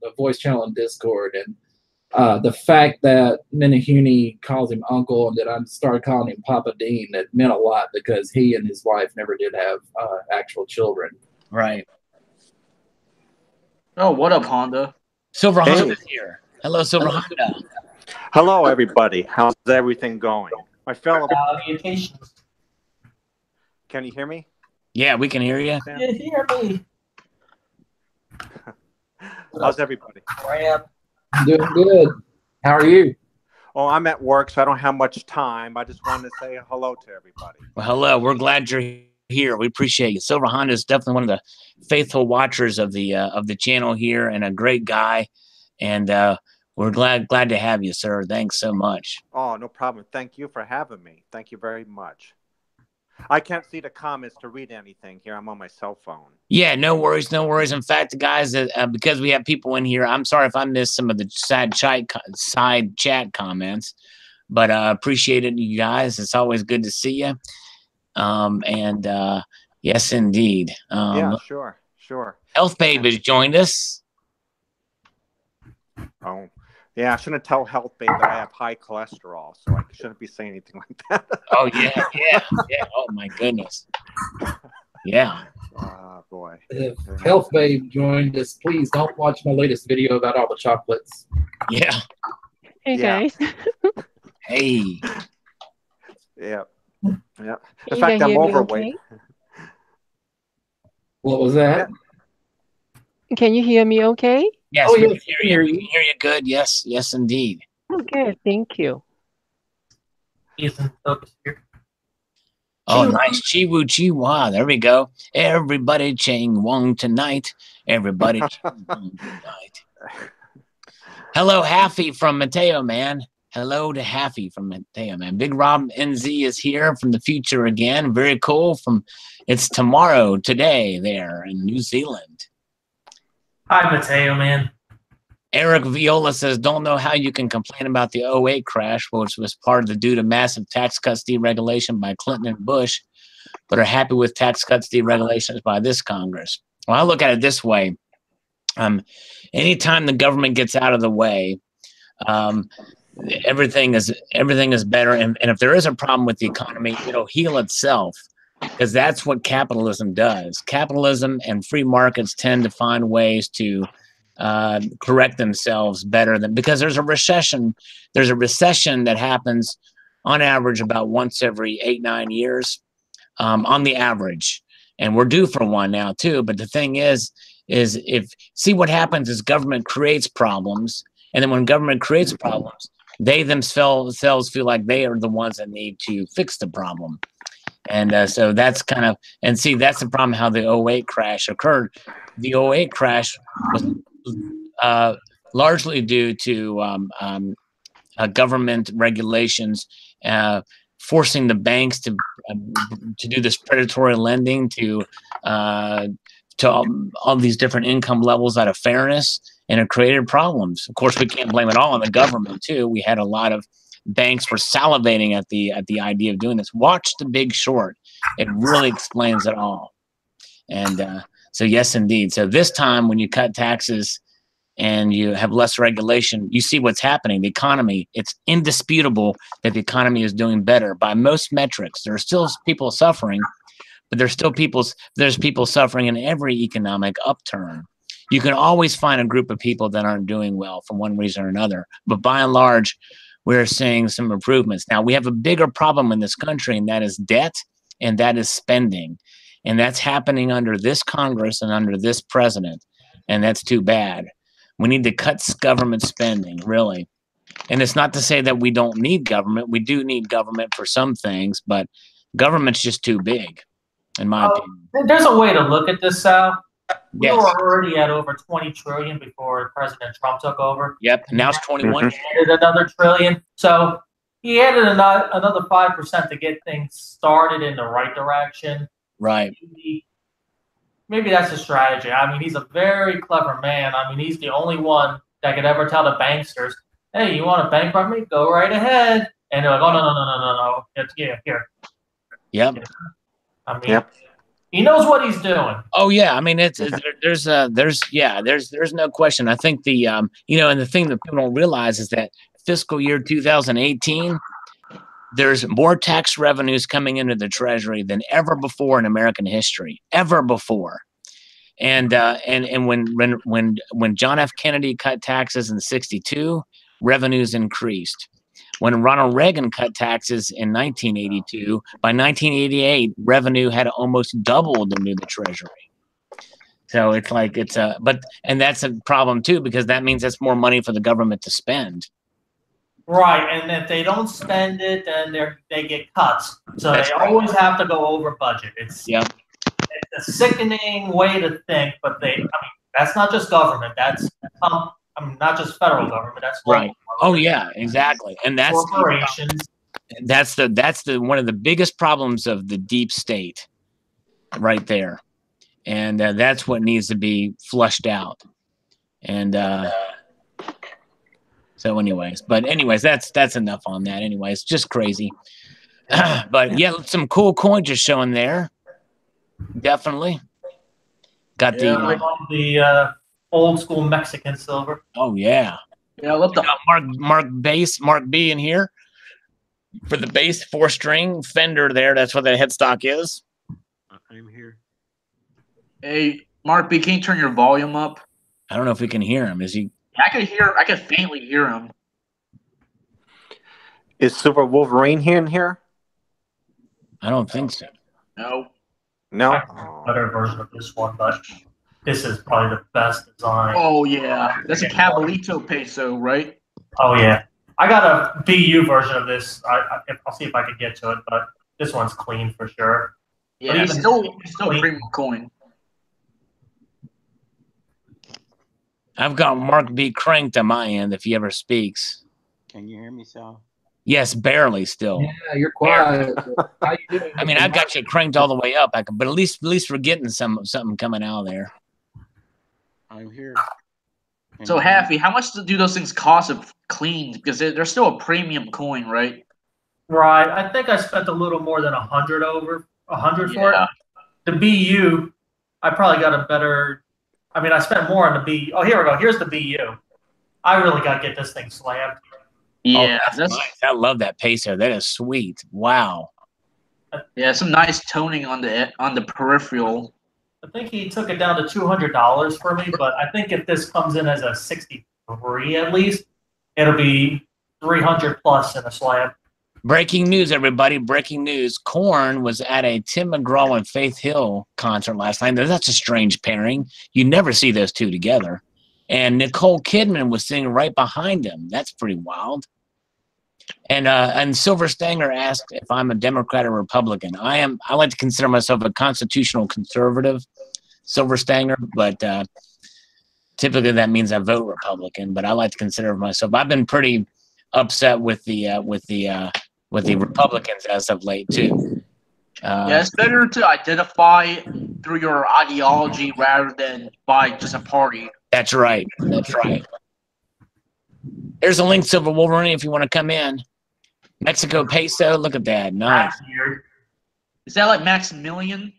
the voice channel in Discord, and the fact that Minihune calls him Uncle and that I started calling him Papa Dean, that meant a lot because he and his wife never did have actual children. Right. Oh, what up, Honda? Silver Honda's here. Hello, Silver Honda. Hello, everybody. How's everything going? My fellow. Salutations. Can you hear me? Yeah, we can hear you. You hear me? How's everybody? Crap. Doing good. How are you? Oh, I'm at work, so I don't have much time. I just wanted to say hello to everybody. Well, hello. We're glad you're here. We appreciate you. Silver Honda is definitely one of the faithful watchers of the channel here, and a great guy. And we're glad to have you, sir. Thanks so much. Oh, no problem. Thank you for having me. Thank you very much. I can't see the comments to read anything here. I'm on my cell phone. Yeah, no worries, no worries. In fact, guys, because we have people in here, I'm sorry if I missed some of the side chat comments, but appreciate it, you guys. It's always good to see you. And yes, indeed. Yeah, sure. Health Babe has joined us. Oh, yeah. I shouldn't tell Health Babe that I have high cholesterol, so I shouldn't be saying anything like that. Oh yeah. Oh my goodness. Yeah. Oh boy. If Health Babe joined us, please don't watch my latest video about all the chocolates. Yeah. Hey guys. Hey. Yeah. In You fact, can I'm hear me overweight. okay? What was that? Can you hear me okay? Yes, Oh, we yes, can hear you. We can hear you good. Yes, indeed. Okay, thank you. Ethan, focus here. Oh, nice. Chi-woo, chi-wah. There we go. Everybody Chang Wong tonight. Everybody Chang Wong tonight. Hello, Haffy from Mateo, man. Hello to Happy from Mateo, man. Big Rob NZ is here from the future again. Very cool. It's tomorrow, today, there in New Zealand. Hi, Mateo, man. Eric Viola says, don't know how you can complain about the '08 crash, which was part of the due to massive tax cuts deregulation by Clinton and Bush, but are happy with tax cuts deregulations by this Congress. Well, I look at it this way. Anytime the government gets out of the way, everything is better. And if there is a problem with the economy, it'll heal itself, because that's what capitalism does. Capitalism and free markets tend to find ways to correct themselves better than, because there's a recession. There's a recession that happens on average about once every 8-9 years, on the average. And we're due for one now too. But the thing is see what happens is government creates problems. And then when government creates problems, they themselves feel like they are the ones that need to fix the problem. And so that's kind of, and see, that's the problem, how the '08 crash occurred. The '08 crash was largely due to government regulations forcing the banks to do this predatory lending to all these different income levels out of fairness, and it created problems. Of course, we can't blame it all on the government too. We had a lot of banks were salivating at the idea of doing this. Watch The Big Short; it really explains it all. And so, yes, indeed. So this time, when you cut taxes and you have less regulation, you see what's happening. The economy, it's indisputable that the economy is doing better by most metrics. There are still people suffering, but there's people suffering in every economic upturn. You can always find a group of people that aren't doing well for one reason or another, but by and large, we're seeing some improvements. Now, we have a bigger problem in this country, and that is debt, and that is spending. And that's happening under this Congress and under this president, and that's too bad. We need to cut government spending, really. And it's not to say that we don't need government. We do need government for some things, but government's just too big, in my opinion. There's a way to look at this, Sal. We Yes. were already at over 20 trillion before President Trump took over. Yep. Now it's 21. He added another trillion. So he added another 5% to get things started in the right direction. Right. Maybe that's a strategy. I mean, he's a very clever man. I mean, he's the only one that could ever tell the banksters, hey, you want to bankrupt me? Go right ahead. And they're like, oh, no. Here. Yep. I mean, he knows what he's doing. Oh yeah, I mean there's no question. I think the and the thing that people don't realize is that fiscal year 2018, there's more tax revenues coming into the Treasury than ever before in American history, ever before. And when John F. Kennedy cut taxes in '62, revenues increased. When Ronald Reagan cut taxes in 1982, by 1988, revenue had almost doubled into the Treasury. So it's like and that's a problem too, because that means that's more money for the government to spend. Right, and if they don't spend it, then they get cuts. So that's right. Always have to go over budget. It's a sickening way to think, but that's not just government. That's not just federal government. That's right. Oh yeah, exactly. And that's corporations. That's the one of the biggest problems of the deep state, right there, and that's what needs to be flushed out. And so, anyways, that's enough on that. Anyways, just crazy. But yeah, some cool coins just showing there. Definitely got the old school Mexican silver. Oh yeah. Yeah, I love the Mark B in here for the bass 4-string Fender there. That's what the headstock is. I'm here. Hey, Mark B, can you turn your volume up? I don't know if we can hear him. Is he? I could faintly hear him. Is Super Wolverine in here? I don't think so. No. Better version of this one, but this is probably the best design. Oh yeah, that's a Cabalito peso, right? Oh yeah, I got a BU version of this. I'll see if I can get to it, but this one's clean for sure. Yeah, it's still a premium coin. I've got Mark B cranked on my end if he ever speaks. Can you hear me, Sal? Yes, barely still. Yeah, you're quiet. How you doing? I mean, I got you cranked all the way up. But at least we're getting something coming out of there. I'm here. So, Happy, how much do those things cost if cleaned? Because they're still a premium coin, right? Right. I think I spent a little more than 100 for it. The BU, I probably got a better. I mean, I spent more on the BU. Oh, here we go. Here's the BU. I really got to get this thing slammed. Yeah, oh, that's nice. I love that peso. That is sweet. Wow. Yeah, some nice toning on the peripheral. I think he took it down to $200 for me, but I think if this comes in as a 63 at least, it'll be 300 plus in a slab. Breaking news, everybody! Breaking news: Korn was at a Tim McGraw and Faith Hill concert last night. That's a strange pairing. You never see those two together. And Nicole Kidman was sitting right behind him. That's pretty wild. And Silver Stanger asked if I'm a Democrat or Republican. I like to consider myself a constitutional conservative, Silver Stanger, but typically that means I vote Republican. But I like to consider myself. I've been pretty upset with the Republicans as of late too. Yeah, it's better to identify through your ideology rather than by just a party. That's right. That's right. There's a link, Silver Wolverine, if you want to come in. Mexico peso, look at that. Nice. Is that like Maximilian?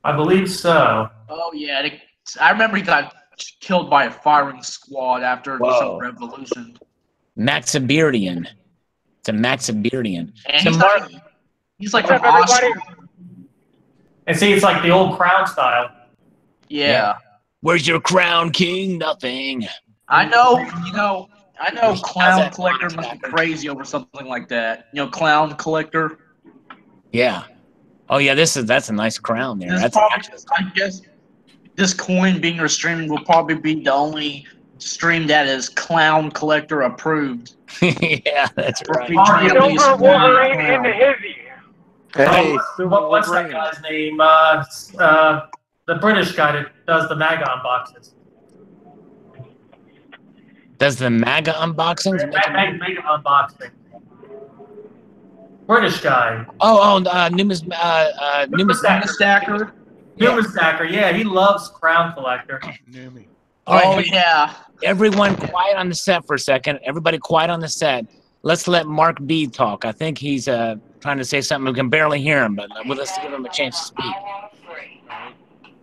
I believe so. Oh, yeah. I remember he got killed by a firing squad after some revolution. Maxiberian. It's a Maxiberian. And he's like from Austria. And see, it's like the old crown style. Yeah. Where's your crown, king? Nothing. I know Clown Collector must be crazy over something like that. Clown Collector. Yeah. Oh yeah, that's a nice crown there. I guess this coin being restrained will probably be the only stream that is Clown Collector approved. Yeah, that's right. Silver Wolverine in the hizzy. Hey, what's that guy's name? The British guy that does the MAGA unboxings. Does the MAGA unboxings? MAGA unboxing. British guy. Numismacker. Numismacker, yeah, he loves Crown Collector. Yeah. Everyone quiet on the set for a second. Everybody quiet on the set. Let's let Mark B talk. I think he's trying to say something. We can barely hear him, but let's give him a chance to speak.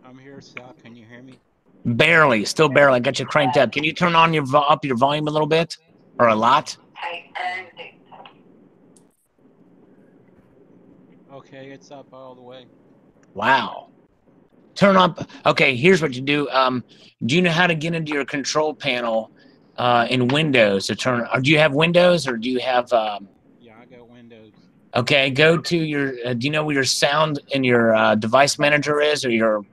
I'm here, Sal. Can you hear me? Barely, still barely. I got you cranked up. Can you turn on your volume a little bit, or a lot? Okay, it's up all the way. Wow. Turn up. Okay, here's what you do. Do you know how to get into your control panel in Windows to turn? Or do you have Windows, or do you have? Yeah, I got Windows. Okay, go to your. Do you know where your sound in your device manager is, or your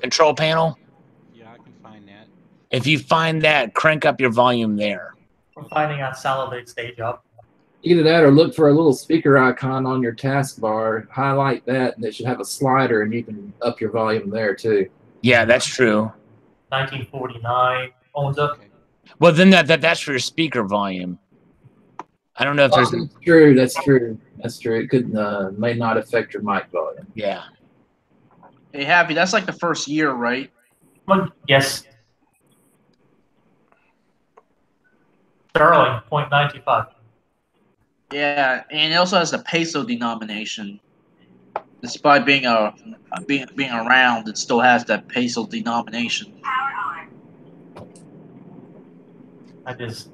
control panel? Yeah, I can find that. If you find that, crank up your volume there. We're finding out Salivate stage up. Either that or look for a little speaker icon on your taskbar. Highlight that, and it should have a slider, and you can up your volume there too. Yeah, that's true. 1949 owns up. Okay. Well, then that's for your speaker volume. I don't know if there's. That's true. That's true. That's true. It could may not affect your mic volume. Yeah. Hey, Happy, that's like the first year, right? Yes. Sterling, 0.95. Yeah, and it also has the peso denomination. Despite being around, it still has that peso denomination. It's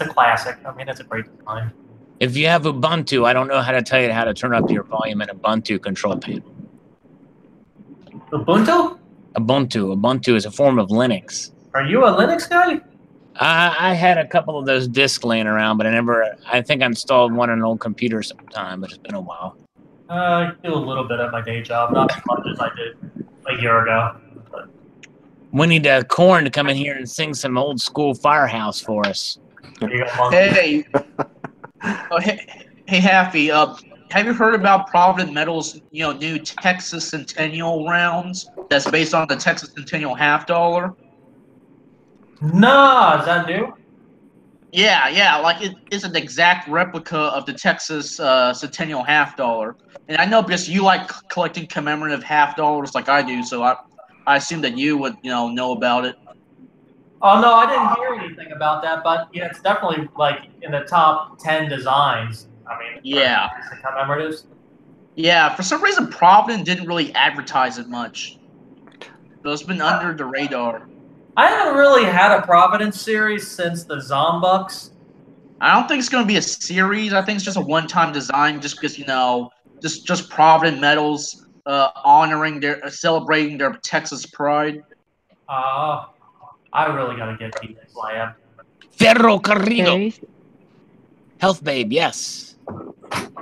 a classic. I mean, it's a great design. If you have Ubuntu, I don't know how to tell you how to turn up your volume in Ubuntu control panel. Ubuntu? Ubuntu is a form of Linux. Are you a Linux guy? I had a couple of those discs laying around, but I think I installed one on an old computer sometime, but it's been a while. I do a little bit at my day job, not as much as I did a year ago. But. We need Korn to come in here and sing some old school Firehouse for us. Hey, hey, Happy. Have you heard about Provident Metal's new Texas Centennial rounds? That's based on the Texas Centennial $half. No, is that new? Yeah, like it's an exact replica of the Texas Centennial half dollar. And I know because you like collecting commemorative half dollars like I do, so I assume that you would know about it. Oh no, I didn't hear anything about that, but yeah, it's definitely like in the top 10 designs. I mean, Yeah, for commemoratives. yeah. For some reason, Provident didn't really advertise it much, so it's been under the radar. I haven't really had a Providence series since the Zombucks. I don't think it's going to be a series. I think it's just a one-time design, just because just Provident Metals honoring celebrating their Texas pride. I really gotta get these Slam. Ferro Carrigo. Guys, Health Babe, yes.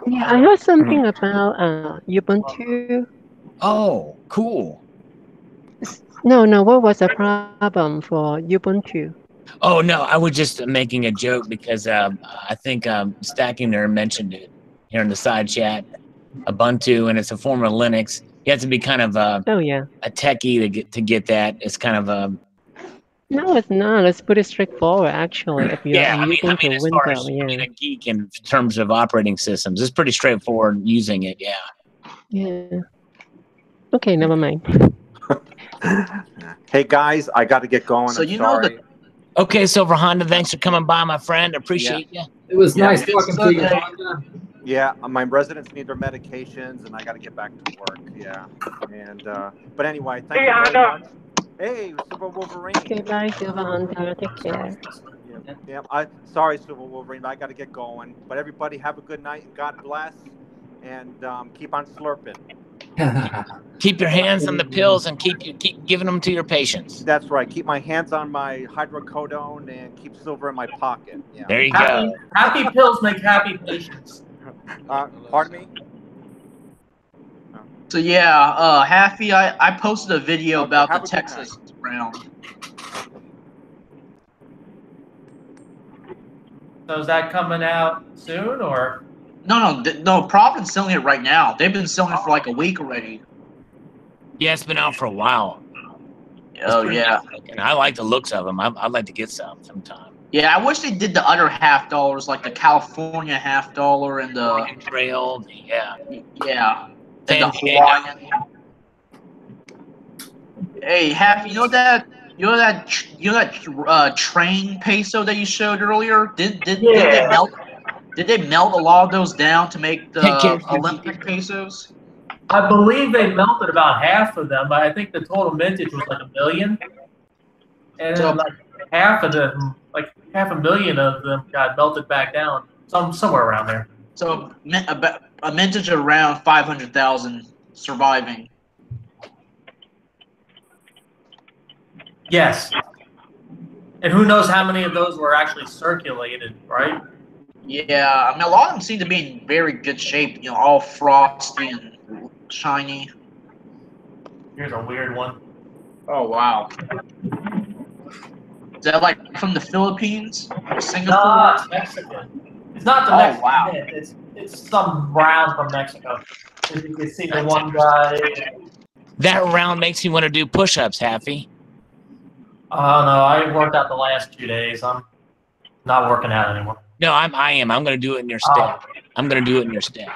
yeah, I heard something about Ubuntu. Oh, cool. No, what was the problem for Ubuntu? Oh, no, I was just making a joke because I think Stacking there mentioned it here in the side chat. Ubuntu, and it's a form of Linux. You have to be kind of Oh yeah. a techie to get that. It's kind of a No, it's not. It's pretty straightforward actually. If you're yeah. on I mean, Ubuntu as far window, as yeah. being a geek in terms of operating systems, it's pretty straightforward using it. Yeah. Yeah. Okay, never mind. Hey guys, I got to get going. So I'm you know sorry. Okay, Silver Honda, thanks for coming by, my friend. Appreciate you. It was Yeah. nice talking to you. Yeah, my residents need their medications, and I got to get back to work. Yeah, and but anyway, thank you very much. Hey, Silver Wolverine. Okay, bye, Silver Hunter. Take care. Yeah. Sorry, Silver Wolverine, but I got to get going. But everybody, have a good night and God bless, and keep on slurping. Keep your hands on the pills and keep giving them to your patients. That's right. Keep my hands on my hydrocodone and keep silver in my pocket. Yeah. There you go. Happy pills make happy patients. Pardon me? So yeah, Happy, I posted a video about the Texas round. So is that coming out soon or? No. Provident's selling it right now. They've been selling it for like a week already. Yeah, it's been out for a while. Oh yeah. And I like the looks of them. I'd like to get some sometime. Yeah, I wish they did the other half dollars, like the California half dollar and the Trail. Yeah. Yeah. And the Hawaiian. Hey, Happy, you know that train peso that you showed earlier? Did they melt? Did they melt a lot of those down to make the Olympic pesos? I believe they melted about half of them, but I think the total mintage was like 1 million, and So- like half a million of them got melted back down, somewhere around there. So a mintage of around 500,000 surviving. Yes, and who knows how many of those were actually circulated, right? Yeah, I mean a lot of them seem to be in very good shape. All frosty and shiny. Here's a weird one. Oh wow. Is that like from the Philippines or Singapore? No, it's Mexican. It's not the Mexican. Wow. It's some round from Mexico. As you can see, the one guy. That round makes you want to do push-ups, Happy. Oh no, I worked out the last 2 days. I'm not working out anymore. No, I am. I'm going to do it in your stead. I'm going to do it in your stead.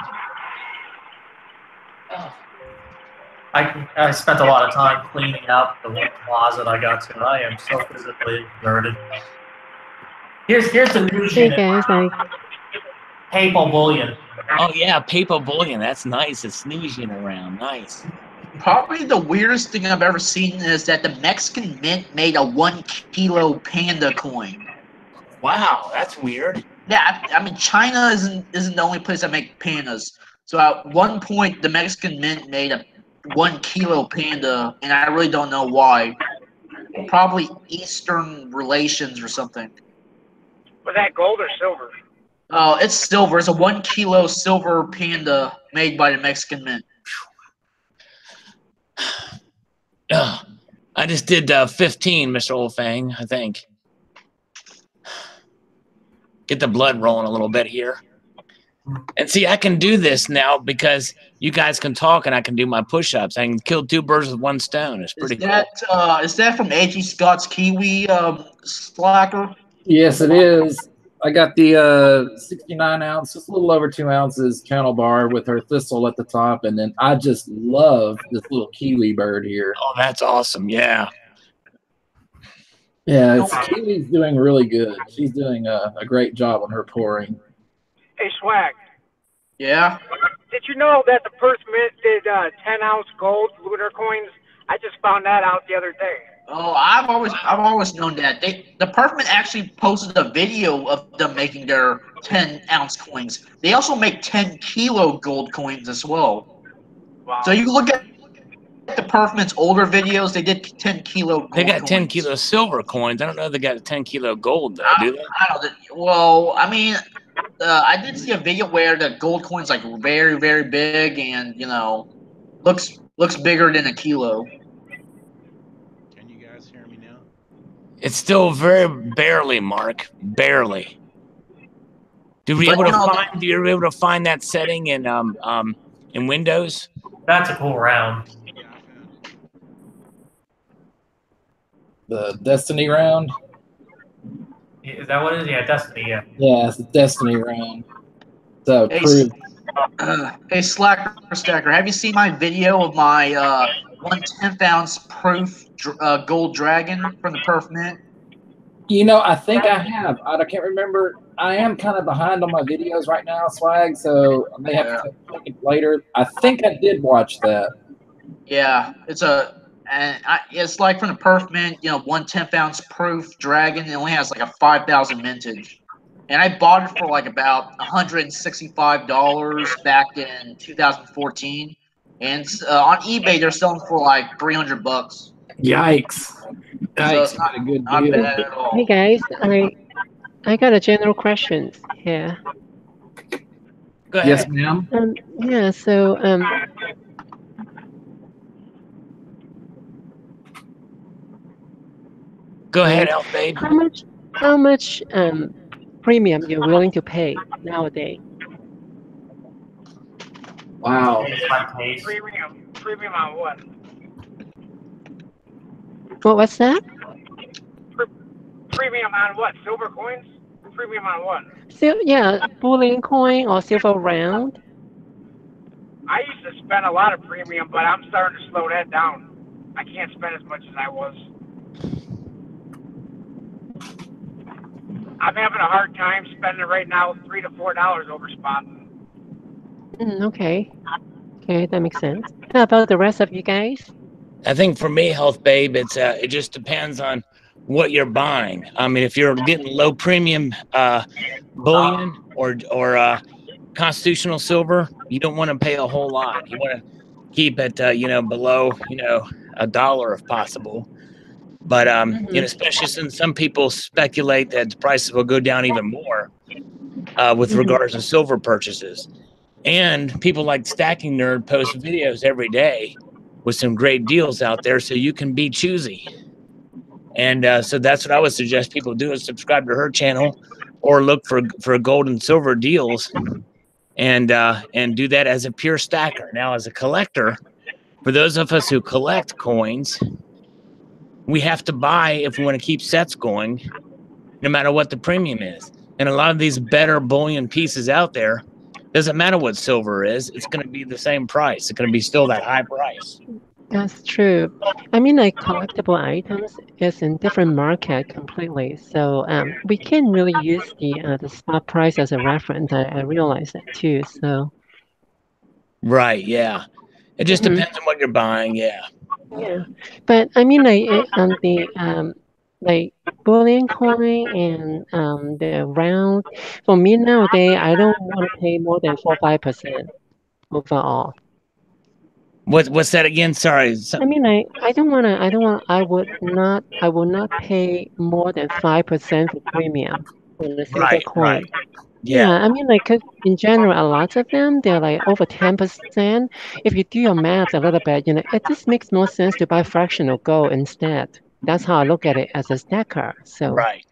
I spent a lot of time cleaning out the one closet I got to. I am so physically exerted. Here's the news Hey unit. guys, Papal bullion. Oh yeah, paper bullion. That's nice. A snoozing around. Nice. Probably the weirdest thing I've ever seen is that the Mexican Mint made a 1 kilo panda coin. Wow, that's weird. Yeah, I mean China isn't the only place that make pandas. So at one point, the Mexican Mint made a 1 kilo panda, and I really don't know why. Probably Eastern relations or something. Was that gold or silver? Oh, it's silver. It's a 1 kilo silver panda made by the Mexican Mint. I just did 15, Mr. Oldfang, I think. Get the blood rolling a little bit here. And see, I can do this now because you guys can talk and I can do my push-ups. I can kill 2 birds with 1 stone. It's pretty cool. Is that from A.G. Scott's Kiwi Slacker? Yes, it is. I got the 69 ounce, just a little over 2 ounces channel bar with her thistle at the top, and then I just love this little kiwi bird here. Oh, that's awesome! Yeah. Yeah, Kiwi's doing really good. She's doing a great job on her pouring. Hey, Swag. Yeah. Did you know that the Perth Mint did 10-ounce gold lunar coins? I just found that out the other day. Oh, I've always known that. The Perfman actually posted a video of them making their 10-ounce coins. They also make 10-kilo gold coins as well. Wow. So you look at the Perfman's older videos, they did 10-kilo gold They got coins. 10-kilo silver coins. I don't know if they got 10-kilo gold, though, do they? I don't know. Well, I mean, I did see a video where the gold coin's like very, very big and, you know, looks bigger than a kilo. Can you guys hear me now? It's still very barely, Mark. Barely. Do you able to find that setting in Windows? That's a cool round. Yeah, I found it. The Destiny round. Is that what it is? Yeah, Destiny. Yeah. Yeah, it's the Destiny round. So Hey, Slacker Stacker, have you seen my video of my 1/10 ounce proof gold dragon from the Perf Mint? You know, I think I have. I can't remember. I am kind of behind on my videos right now, Swag, so I may have to take it later. I think I did watch that. Yeah, it's like from the Perf Mint, you know, 1/10 ounce proof dragon. It only has like a 5,000 mintage, and I bought it for like about $165 back in 2014, and on eBay they're selling for like $300. Yikes! So it's not a good not deal. bad at all. Hey guys, I got a general question here. Go ahead. Yes, ma'am. Yeah, so Go ahead, Elf Babe. how much premium you're willing to pay nowadays? Wow. It's my taste. Premium on what? What's that? Premium on what? Silver coins? Premium on what? Yeah, bullion coin or silver round. I used to spend a lot of premium, but I'm starting to slow that down. I can't spend as much as I was. I'm having a hard time spending right now $3 to $4 over spot. Okay. Okay, that makes sense. How about the rest of you guys? I think for me, Health Babe, it just depends on what you're buying. I mean, if you're getting low premium bullion or constitutional silver, you don't want to pay a whole lot. You want to keep it, below, $1 if possible. But especially since some people speculate that the prices will go down even more with regards to silver purchases, and people like Stacking Nerd post videos every day with some great deals out there, so you can be choosy. And so that's what I would suggest people do: is subscribe to her channel, or look for gold and silver deals, and do that as a pure stacker. Now, as a collector, for those of us who collect coins, we have to buy if we want to keep sets going, no matter what the premium is. And a lot of these better bullion pieces out there, doesn't matter what silver is, it's going to be the same price. It's going to be still that high price. That's true. I mean, like collectible items is in different market completely. So we can't really use the spot price as a reference. I realize that too. So right, yeah. It just depends on what you're buying, yeah. Yeah, but I mean, like on the like bullion coin and the round. For me nowadays, I don't want to pay more than 4-5% overall. What's that again? Sorry. I mean, I would not pay more than 5% for premium on the silver coin. Right. Yeah, I mean, like 'cause in general, a lot of them they're like over 10%. If you do your math a little bit, it just makes more sense to buy fractional gold instead. That's how I look at it as a stacker. So right.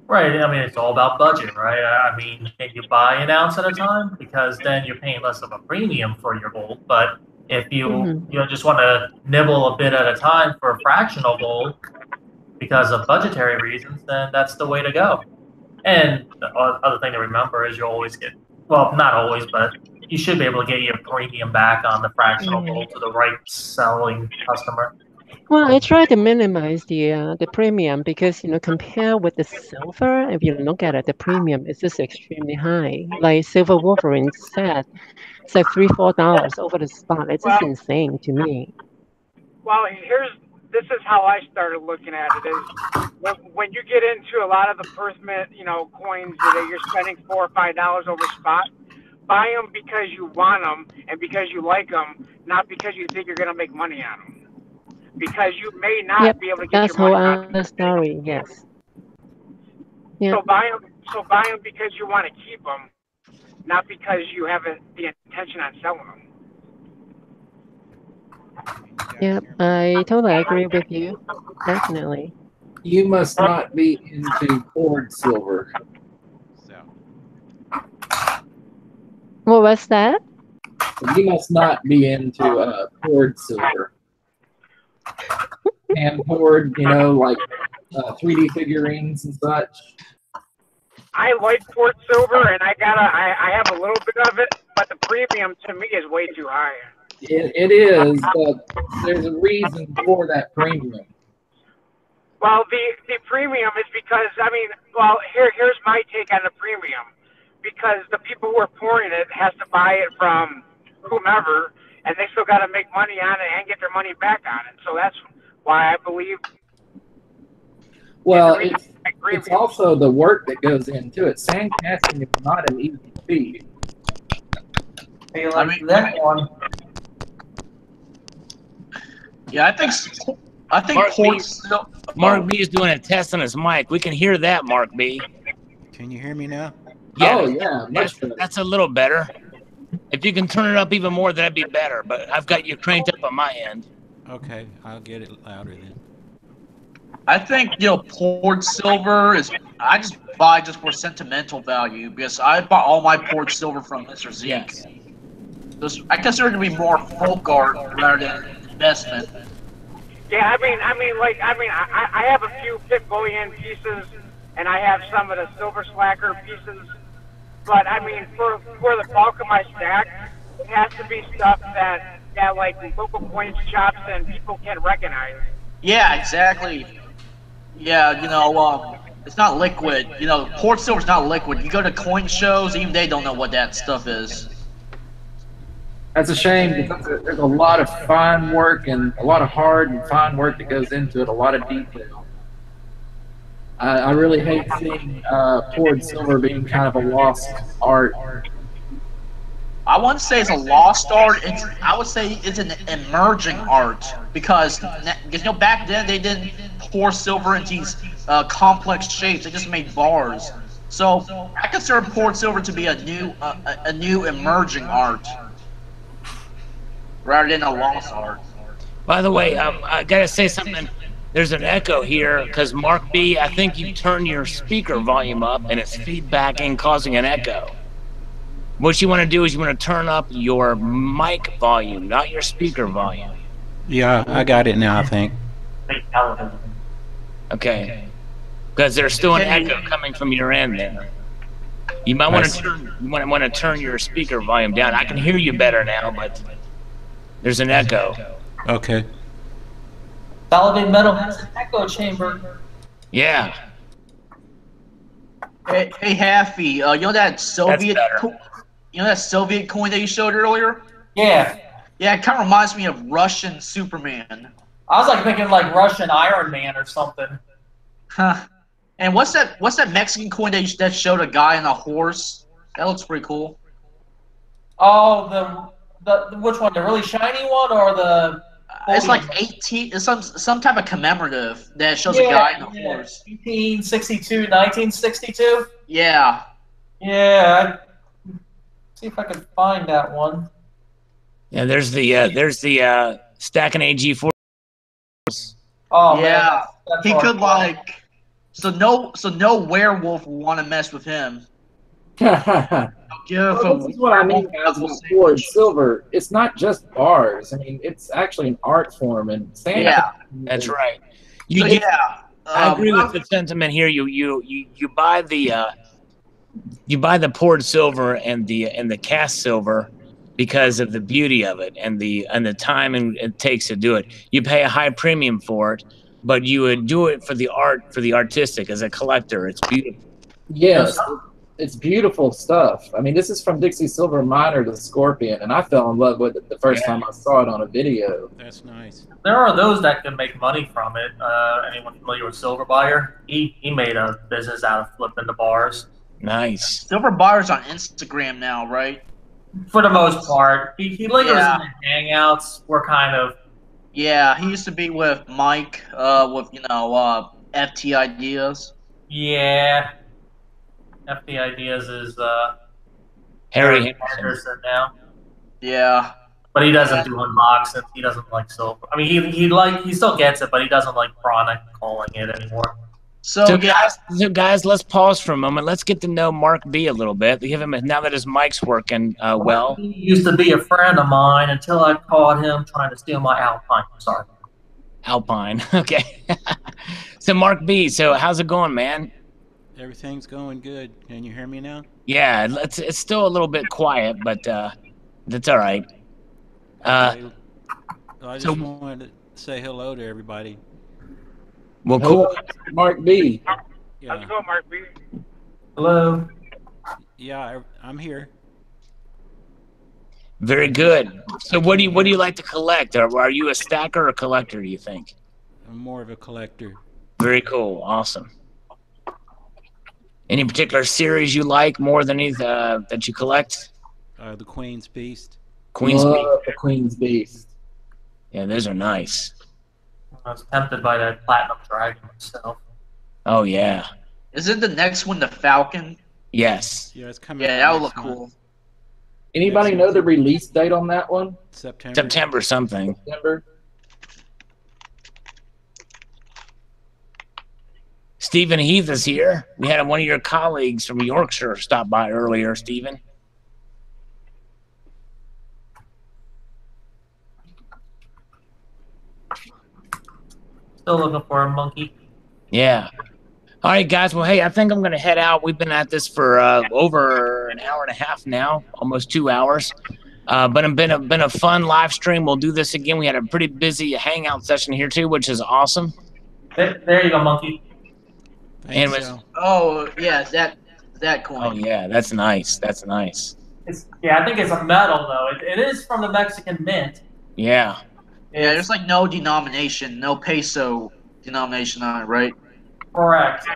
Right. I mean, it's all about budget, right? I mean, can you buy an ounce at a time? Because then you're paying less of a premium for your gold. But if you just want to nibble a bit at a time for fractional gold, because of budgetary reasons, then that's the way to go. And the other thing to remember is you always get, well, not always, but you should be able to get your premium back on the fractional gold to the right selling customer. Well, I try to minimize the premium because compare with the silver. If you look at it, the premium is just extremely high. Like Silver Wolverine said, it's like $3-4 over the spot. It's just insane to me. Well, this is how I started looking at it. Is when you get into a lot of the Perthmit, coins that you're spending $4 or $5 over spot, buy them because you want them and because you like them, not because you think you're going to make money on them. Because you may not be able to get your money out of them. That's whole other story. Yes. Yeah. So buy them because you want to keep them, not because you have the intention on selling them. Yeah, I totally agree with you. Definitely. You must not be into poured silver. What was that? You must not be into poured silver. And poured, like 3D figurines and such. I like port silver, and I have a little bit of it, but the premium to me is way too high. It is, but there's a reason for that premium. Well, the premium is because, here's my take on the premium. Because the people who are pouring it has to buy it from whomever, and they still got to make money on it and get their money back on it. So that's why I believe. Well, it's also the work that goes into it. Sand casting is not an easy feat. Hey, that one. Yeah, I think Mark B is doing a test on his mic. We can hear that, Mark B. Can you hear me now? Yeah, oh yeah, much better. That's a little better. If you can turn it up even more, that'd be better. But I've got you cranked up on my end. Okay, I'll get it louder then. I think poured silver is. I just buy just for sentimental value because I bought all my poured silver from Mr. Zeke. Yes. I consider it to be more folk art rather than investment. Yeah, I have a few pit bullion pieces, and I have some of the silver slacker pieces. But for the bulk of my stack, it has to be stuff that like local coin shops and people can recognize. Yeah, exactly. Yeah, it's not liquid. Poured silver's not liquid. You go to coin shows, even they don't know what that stuff is. That's a shame because there's a lot of fine work and a lot of hard and fine work that goes into it, a lot of detail. I really hate seeing poured silver being kind of a lost art. I wouldn't say it's a lost art. I would say it's an emerging art because back then they didn't pour silver into these complex shapes. They just made bars. So I consider poured silver to be a new emerging art rather than a lost art. By the way, I gotta say something. There's an echo here because Mark B, I think you turn your speaker volume up and it's feedbacking, causing an echo. What you want to do is you want to turn up your mic volume, not your speaker volume. Yeah, I got it now, I think. Okay. Because there's still an echo coming from your end there. You might want to turn your speaker volume down. I can hear you better now, but there's an echo. Okay. Salivate Metal has an echo chamber. Yeah. Hey, Haffy, that Soviet Soviet coin that you showed earlier? Yeah. Yeah, it kind of reminds me of Russian Superman. I was thinking Russian Iron Man or something. Huh. And what's that Mexican coin that showed a guy on a horse? That looks pretty cool. Oh, the which one? The really shiny one or the? It's like 18. It's some type of commemorative that shows a guy on a horse. 1862, 1962. Yeah. Yeah. See if I can find that one. Yeah, there's the stacking AG4. Oh yeah, man, that's he could so no werewolf will want to mess with him. This is what I mean, guys, with poured silver. It's not just bars. I mean, it's actually an art form, and that's right. I agree with the sentiment here. You buy the poured silver and the cast silver because of the beauty of it and the time it takes to do it. You pay a high premium for it, but you would do it for the art, for the artistic. As a collector, it's beautiful. Yes, it's beautiful stuff. I mean, this is from Dixie Silver Miner to Scorpion, and I fell in love with it the first time I saw it on a video. That's nice. There are those that can make money from it. Anyone familiar with Silver Buyer? He made a business out of flipping the bars. Nice. Silver Buyer's on Instagram now, right? For the most part. He lingers in the hangouts. We're kind of... Yeah, he used to be with Mike, with, FT Ideas. Yeah. FT Ideas is Harry Henderson now. Yeah. But he doesn't do unboxings. He doesn't like silver. I mean, he still gets it, but he doesn't like chronic calling it anymore. So guys, let's pause for a moment. Let's get to know Mark B a little bit. Give him now that his mic's working well. He used to be a friend of mine until I caught him trying to steal my Alpine. Sorry. Alpine. Okay. So Mark B, so how's it going, man? Everything's going good. Can you hear me now? Yeah, it's still a little bit quiet, but that's all right. I just wanted to say hello to everybody. Well, cool. Mark B. Yeah. How's it going, Mark B? Hello. Yeah, I'm here. Very good. So what do you like to collect? Are you a stacker or a collector, do you think? I'm more of a collector. Very cool. Awesome. Any particular series you like more than any that you collect? The Queen's Beast. Queen's Beast. The Queen's Beast. Yeah, those are nice. I was tempted by that Platinum Dragon myself. Oh, yeah. Is it the next one, the Falcon? Yes. Yeah, it's coming. Yeah, that would look cool. Anybody know the release date on that one? September something. September. Stephen Heath is here. We had one of your colleagues from Yorkshire stop by earlier, Stephen. Still looking for a monkey. Yeah. All right, guys. Well, hey, I think I'm going to head out. We've been at this for over an hour and a half now, almost 2 hours. But it's been a fun live stream. We'll do this again. We had a pretty busy hangout session here too, which is awesome. There you go, monkey. Anyways. Oh yeah, that coin. Oh yeah, that's nice. That's nice. I think it's a metal though. It is from the Mexican Mint. Yeah. Yeah, there's like no denomination, no peso denomination on it, right? Correct.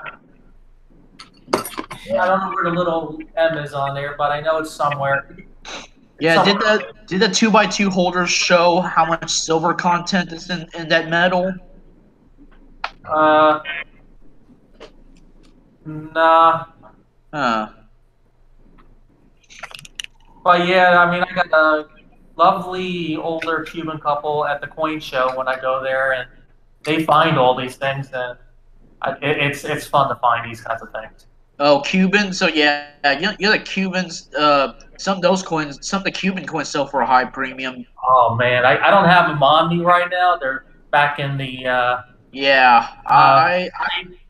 Yeah. I don't know where the little M is on there, but I know it's somewhere. Yeah, did the 2x2 holders show how much silver content is in that metal? Nah. But yeah, I mean, I got a lovely older Cuban couple at the coin show when I go there, and they find all these things, and it's fun to find these kinds of things. Oh, Cuban. So yeah, the Cubans. Some of those coins, some of the Cuban coins sell for a high premium. Oh man, I don't have them on me right now. They're back in the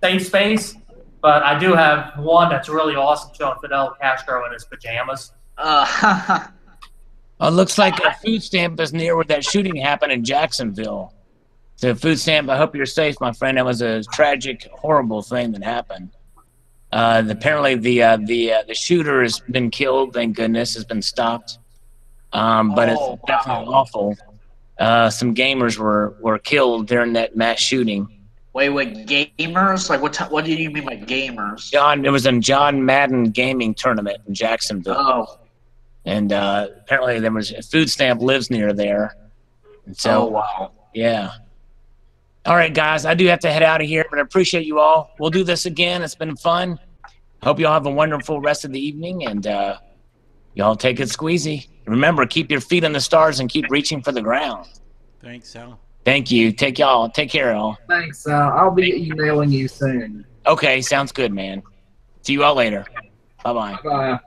safe space. But I do have one that's really awesome, showing Fidel Castro in his pajamas. It looks like a food stamp is near where that shooting happened in Jacksonville. So food stamp, I hope you're safe, my friend. That was a tragic, horrible thing that happened. Apparently the shooter has been killed, thank goodness, has been stopped. But it's definitely awful. Some gamers were killed during that mass shooting. Wait, gamers? Like what do you mean by gamers? It was a John Madden gaming tournament in Jacksonville. Oh. And apparently there was a food stamp lives near there. And so, wow. Yeah. All right, guys, I do have to head out of here, but I appreciate you all. We'll do this again. It's been fun. Hope you all have a wonderful rest of the evening, and y'all take it squeezy. Remember, keep your feet on the stars and keep reaching for the ground. Thanks, Sal. Thank you. Take care, all. Thanks, Sal. I'll be emailing you soon. Okay, sounds good, man. See you all later. Bye-bye. Bye.